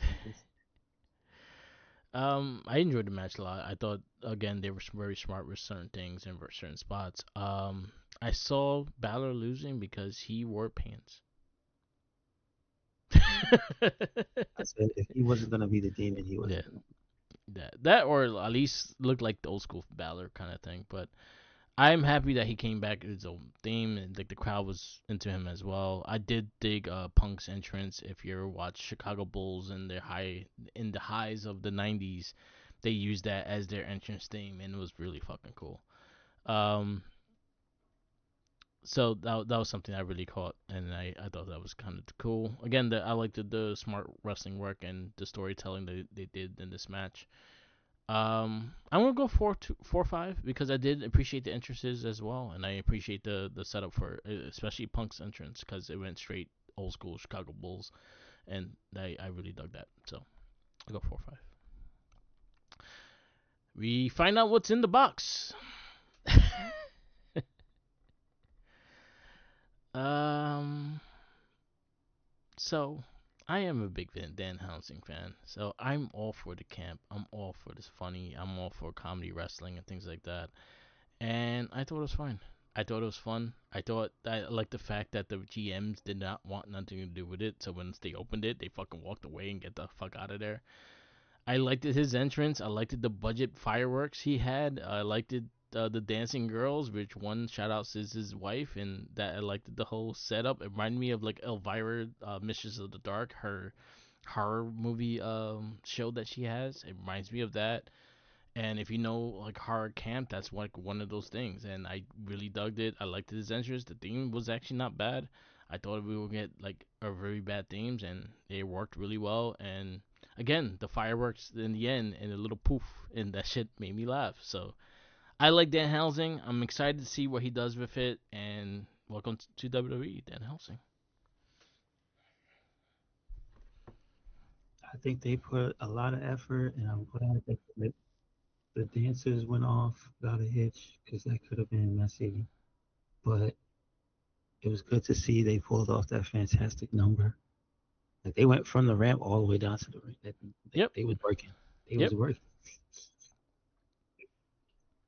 I enjoyed the match a lot. I thought again they were very smart with certain things and for certain spots. I saw Balor losing because he wore pants. I said if he wasn't gonna be the demon, he Yeah, wasn't gonna. that or at least look like the old school Balor kind of thing. But I'm happy that he came back with his own theme and like the crowd was into him as well. I did dig Punk's entrance. If you ever watched Chicago Bulls and their high in the highs of the '90s, they used that as their entrance theme and it was really fucking cool. Um, so that was something I really caught, and I thought that was kind of cool. Again, I liked the smart wrestling work and the storytelling they did in this match. I'm gonna go 4-5 because I did appreciate the entrances as well, and I appreciate the setup for especially Punk's entrance because it went straight old school Chicago Bulls, and I really dug that. So I go 4-5. We find out what's in the box. um, so I am a big Dan Housing fan, so I'm all for the camp. I'm all for this funny. I'm all for comedy wrestling and things like that. And I thought it was fine. I thought it was fun. I liked the fact that the GMs did not want nothing to do with it. So once they opened it, they fucking walked away and get the fuck out of there. I liked his entrance. I liked the budget fireworks he had. I liked the dancing girls, which one shout out is his wife, and that I liked the whole setup. It reminded me of like Elvira, Mistress of the Dark, her horror movie show that she has. It reminds me of that. And if you know like horror camp, that's like one of those things. And I really dug it. I liked his entrance. The theme was actually not bad. I thought we would get like a very bad themes, and it worked really well. And again, the fireworks in the end and the little poof, and that shit made me laugh. So I like Dan Helsing. I'm excited to see what he does with it. And welcome to WWE, Dan Helsing. I think they put a lot of effort, and I'm glad that the dancers went off without a hitch because that could have been messy. But it was good to see they pulled off that fantastic number. Like they went from the ramp all the way down to the ring. Yep. They was working. They was Yep. working.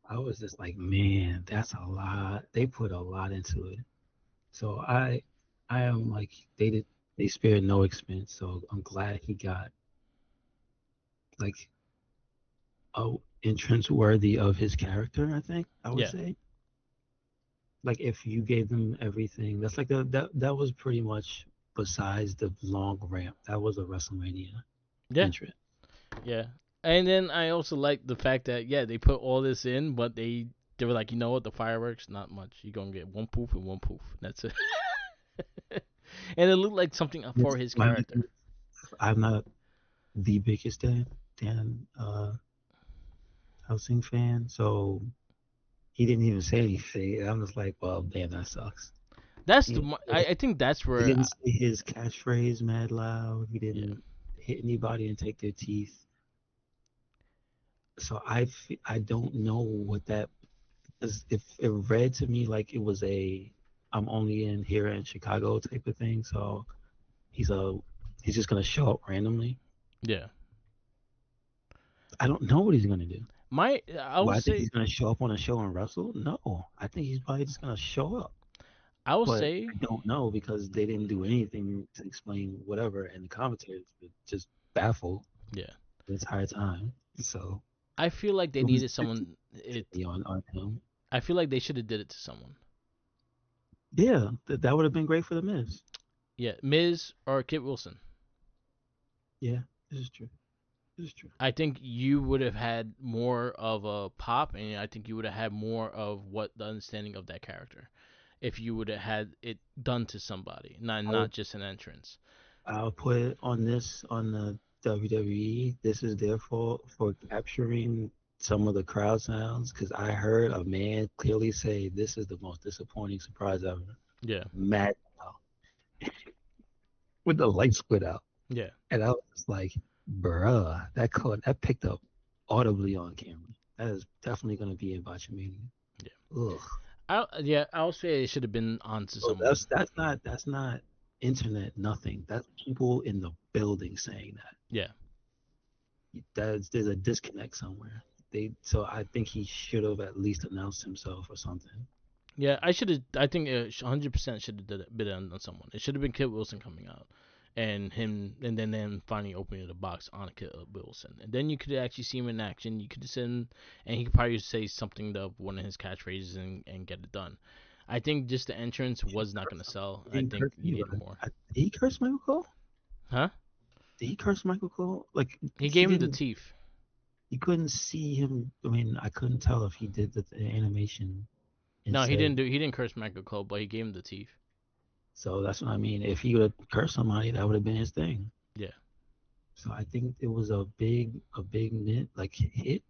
I was just like, man, that's a lot. They put a lot into it. So I am like they spared no expense. So I'm glad he got like a entrance worthy of his character. I think I would Yeah. say. Like if you gave them everything, that's like that was pretty much besides the long ramp. That was a WrestleMania Yeah. entrance. Yeah. And then I also like the fact that yeah, they put all this in, but they were like, you know what, the fireworks, not much. You're gonna get one poof and one poof. That's it. And it looked like something for his My, character. I'm not the biggest Dan Helsing fan, so he didn't even say anything. I'm just like, well, damn, that sucks. That's He, I think that's he where didn't say his catchphrase mad loud. He yeah. didn't hit anybody and take their teeth. So I don't know what that is. If it read to me like it was a I'm only in here in Chicago type of thing. So he's a he's just gonna show up randomly. Yeah. I don't know what he's gonna do. I Well, will I think say he's gonna show up on a show and wrestle. No, I think he's probably just gonna show up. I will But say I don't know because they didn't do anything to explain whatever, and the commentators were just baffled yeah. the entire time. So I feel like they it was needed someone it on him. I feel like they should have did it to someone. Yeah, that would have been great for the Miz. Yeah, Miz or Kit Wilson. Yeah, this is true. It's true. I think you would have had more of a pop, and I think you would have had more of what the understanding of that character if you would have had it done to somebody, I would, not just an entrance. I'll put it on this on the WWE. This is their fault for capturing some of the crowd sounds because I heard a man clearly say, "This is the most disappointing surprise ever." Yeah, Mad when the lights went out, yeah, and I was like, "Bruh, that picked up audibly on camera. That is definitely going to be in Botchamania." yeah. Ugh. I'll say it should have been onto So someone. that's not internet nothing. That's people in the building saying that. Yeah, There's a disconnect somewhere. So I think he should have at least announced himself or something. yeah. I should have. I think 100% should have been on someone. It should have been Kid Wilson coming out, and him, and then finally opening the box on Kid Wilson, and then you could actually see him in action. You could send, and he could probably say something to one of his catchphrases and get it done. I think just the entrance was not gonna sell. He I didn't think curse you need anybody. more. Did he curse Michael Cole? Huh? Did he curse Michael Cole? Like He he gave him the didn't. teeth. You couldn't see him. I mean, I couldn't tell if he did the animation and No, he said. didn't do. He didn't curse Michael Cole, but he gave him the teeth. So that's what I mean. If he would have cursed somebody, that would have been his thing. Yeah, So I think it was a big like hit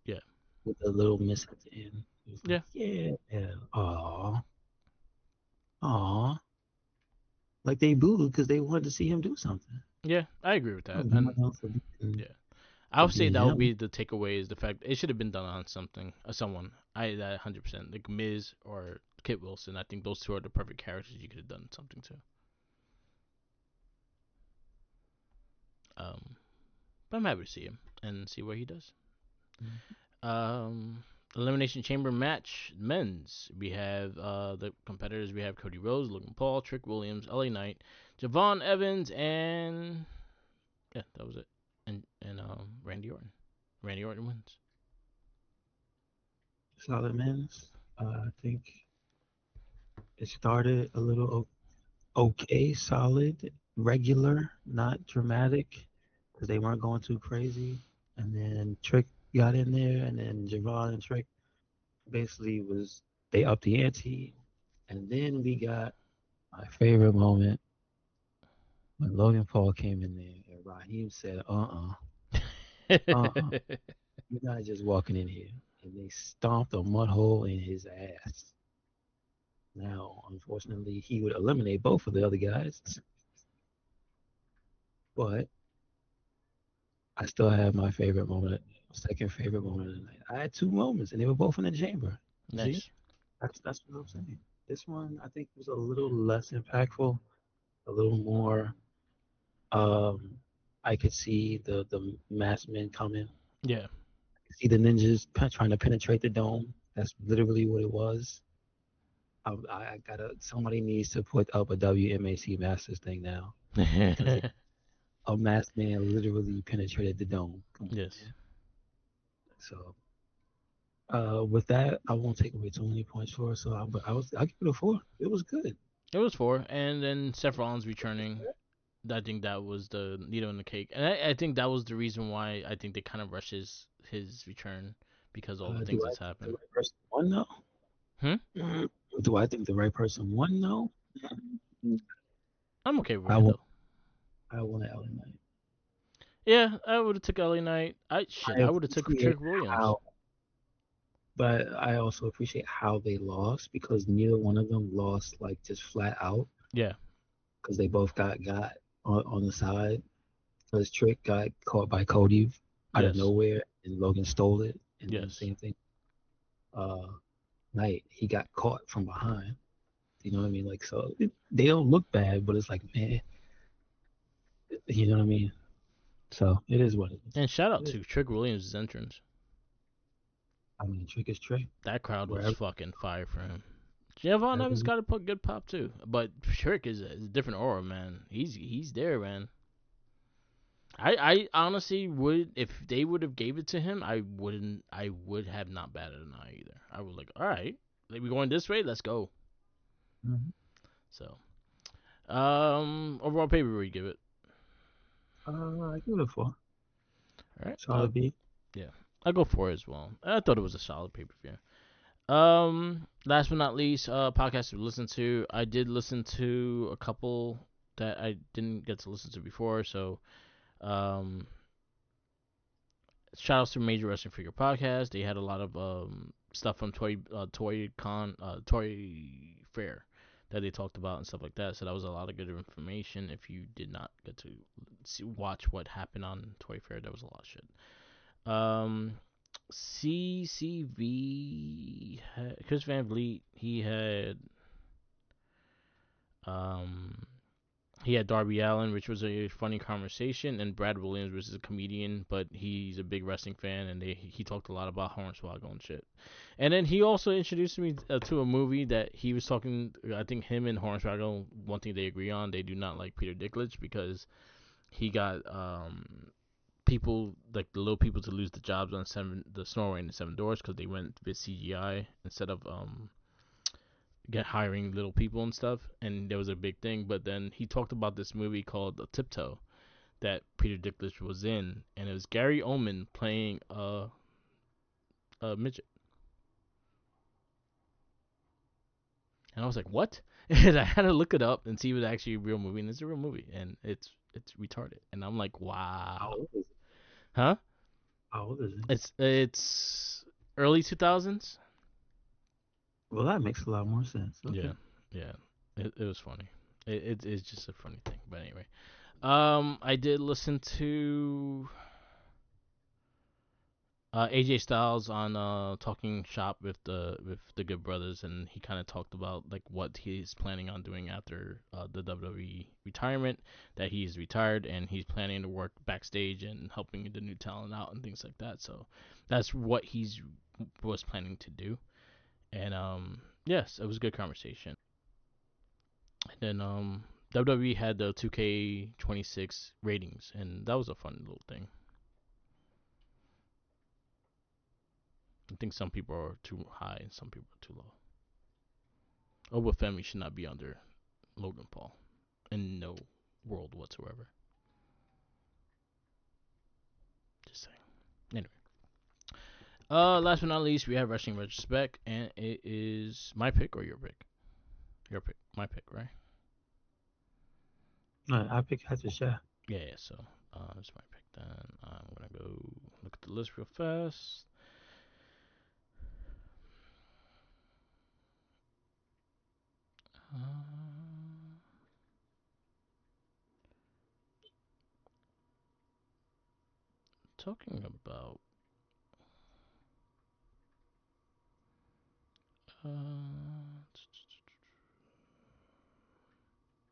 yeah, with a little miss at the end. It was like, yeah, yeah, aw, aw. Like they booed because they wanted to see him do something. yeah. I agree with Oh, that, no one and else yeah. I for would say being that would him. be the takeaway is the fact it should have been done on something, someone. I that 100% like Miz or Kit Wilson. I think those two are the perfect characters you could have done something to. Um, but I'm happy to see him and see what he does. Um, Elimination Chamber match men's. We have the competitors. We have Cody Rhodes, Logan Paul, Trick Williams, LA Knight, Javon Evans, and yeah, that was it. And Randy Orton. Randy Orton wins. Solid Men's. I think it started a little okay, solid, regular, not dramatic, because they weren't going too crazy. And then Trick got in there, and then Javon and Trick basically was they upped the ante. And then we got my favorite moment when Logan Paul came in there and Raheem said, uh-uh, you're not just walking in here. And they stomped a mud hole in his ass. Now, unfortunately, he would eliminate both of the other guys, but I still have my favorite moment, second favorite moment of the night. I had two moments, and they were both in the chamber. You see, Nice. that's what I'm saying. This one I think was a little less impactful, a little more. Um, I could see the masked men coming. Yeah. I could see the ninjas trying to penetrate the dome. That's literally what it was. I gotta. Somebody needs to put up a WMAC Masters thing now because a masked man literally penetrated the dome. Come on, Yes. man. So with that, I won't take away too many points for it. So I'll give it a 4. It was good. It was four, and then Seth Rollins returning. I think that was the needle in the cake, and I think that was the reason why I think they kind of rushed his return because all the things Do I that's think the happened. right person won though? Hmm. Do I think the right person won though? I'm okay with I it want though. I want to Ellen Knight. Yeah, I would have took LA Knight. I I would have took appreciate Trick Williams. how, but I also appreciate how they lost because neither one of them lost like just flat out Yeah. because they both got on the side. Because Trick got caught by Cody out of Yes. nowhere and Logan stole it, and then Yes. same thing. Uh, Knight he got caught from behind. You know what I mean? Like so, they don't look bad, but it's like man, you know what I mean? So it is what it is. And shout out It is. to Trick Williams' entrance. I mean, Trick is Trick. That crowd was Wherever, fucking fire for him. Javon wherever Evans he, got a good pop too, but Trick is a different aura, man. He's there, man. I honestly would if they would have gave it to him, I would have not batted an eye either. I was like, all right, like we going this way, let's go. Mhm. So, overall paper, we give it. I give it a 4. All right. Solid beat. Yeah, I go for it as well. I thought it was a solid pay per view. Last but not least, podcast to listen to. I did listen to a couple that I didn't get to listen to before. So, um, shout outs to Major Wrestling Figure Podcast. They had a lot of stuff from Toy Fair that they talked about and stuff like that. So that was a lot of good information. If you did not get to watch what happened on Toy Fair, there was a lot of shit. CCV Chris Van Vliet. Um he had Darby Allin, which was a funny conversation, and Brad Williams, which is a comedian, but he's a big wrestling fan, and he talked a lot about Hornswoggle and shit. And then he also introduced me to a movie that he was talking. I think him and Hornswoggle, one thing they agree on, they do not like Peter Dinklage because he got people like the little people to lose the jobs on the Snow White and the Seven Doors because they went with CGI instead of get hiring little people and stuff, and there was a big thing. But then he talked about this movie called Tiptoe that Peter Dinklage was in, and it was Gary Oldman playing a midget, and I was like, what? And I had to look it up and see if it was actually a real movie, and it's a real movie, and it's retarded, and I'm like, How wow, old is it? huh? How old is it? It's early 2000s. Well, that makes a lot more sense. Yeah, Okay. yeah, it was funny. It's just a funny thing, but anyway. I did listen to AJ Styles on Talking Shop with the Good Brothers, and he kind of talked about like what he's planning on doing after the WWE retirement. That he's retired and he's planning to work backstage and helping the new talent out and things like that. So that's what he's was planning to do. And yes, it was a good conversation. And then WWE had the 2K26 ratings, and that was a fun little thing. I think some people are too high and some people are too low. Obafemi should not be under Logan Paul in no world whatsoever. Just saying. Anyway, last but not least, we have Wrestling Retrospect, and it is my pick or your pick? Your pick, my pick, right? No, I pick Hatcher Chef. Yeah. Yeah, so it's my pick. Then I'm gonna go look at the list real fast. Uh, talking about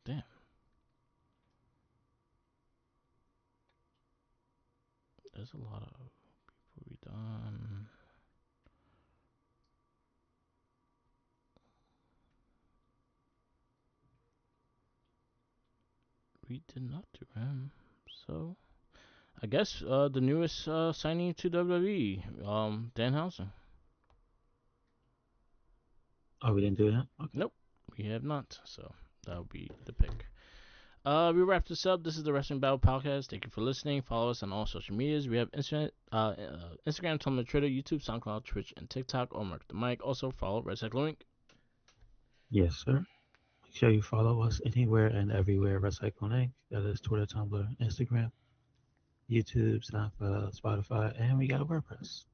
damn, there's a lot of people we done. We did not do him. So I guess the newest signing to WWE, Danhausen. Oh, we didn't do that? Okay. Nope, we have not. So that would be the pick. We wrap this up. This is the Wrestling Battle Podcast. Thank you for listening. Follow us on all social medias. We have Instagram, Tumblr, Twitter, YouTube, SoundCloud, Twitch, and TikTok. Or Mark the Mic. Also follow Recycle Link. Yes, sir. Make sure you follow us anywhere and everywhere. Recycle Inc. That is Twitter, Tumblr, Instagram, YouTube, SoundCloud, Spotify, and we got a WordPress.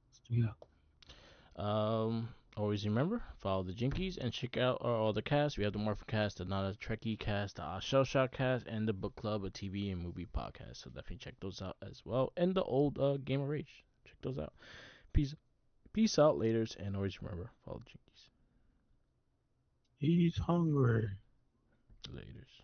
So, Always remember, follow the Jinkies and check out our other casts. We have the Morphin Cast, the Not a Trekkie Cast, the Shell Shock Cast, and the Book Club, a TV and movie podcast. So definitely check those out as well. And the old Game of Rage. Check those out. Peace out, laters, and always remember, follow the Jinkies. He's hungry. Laters.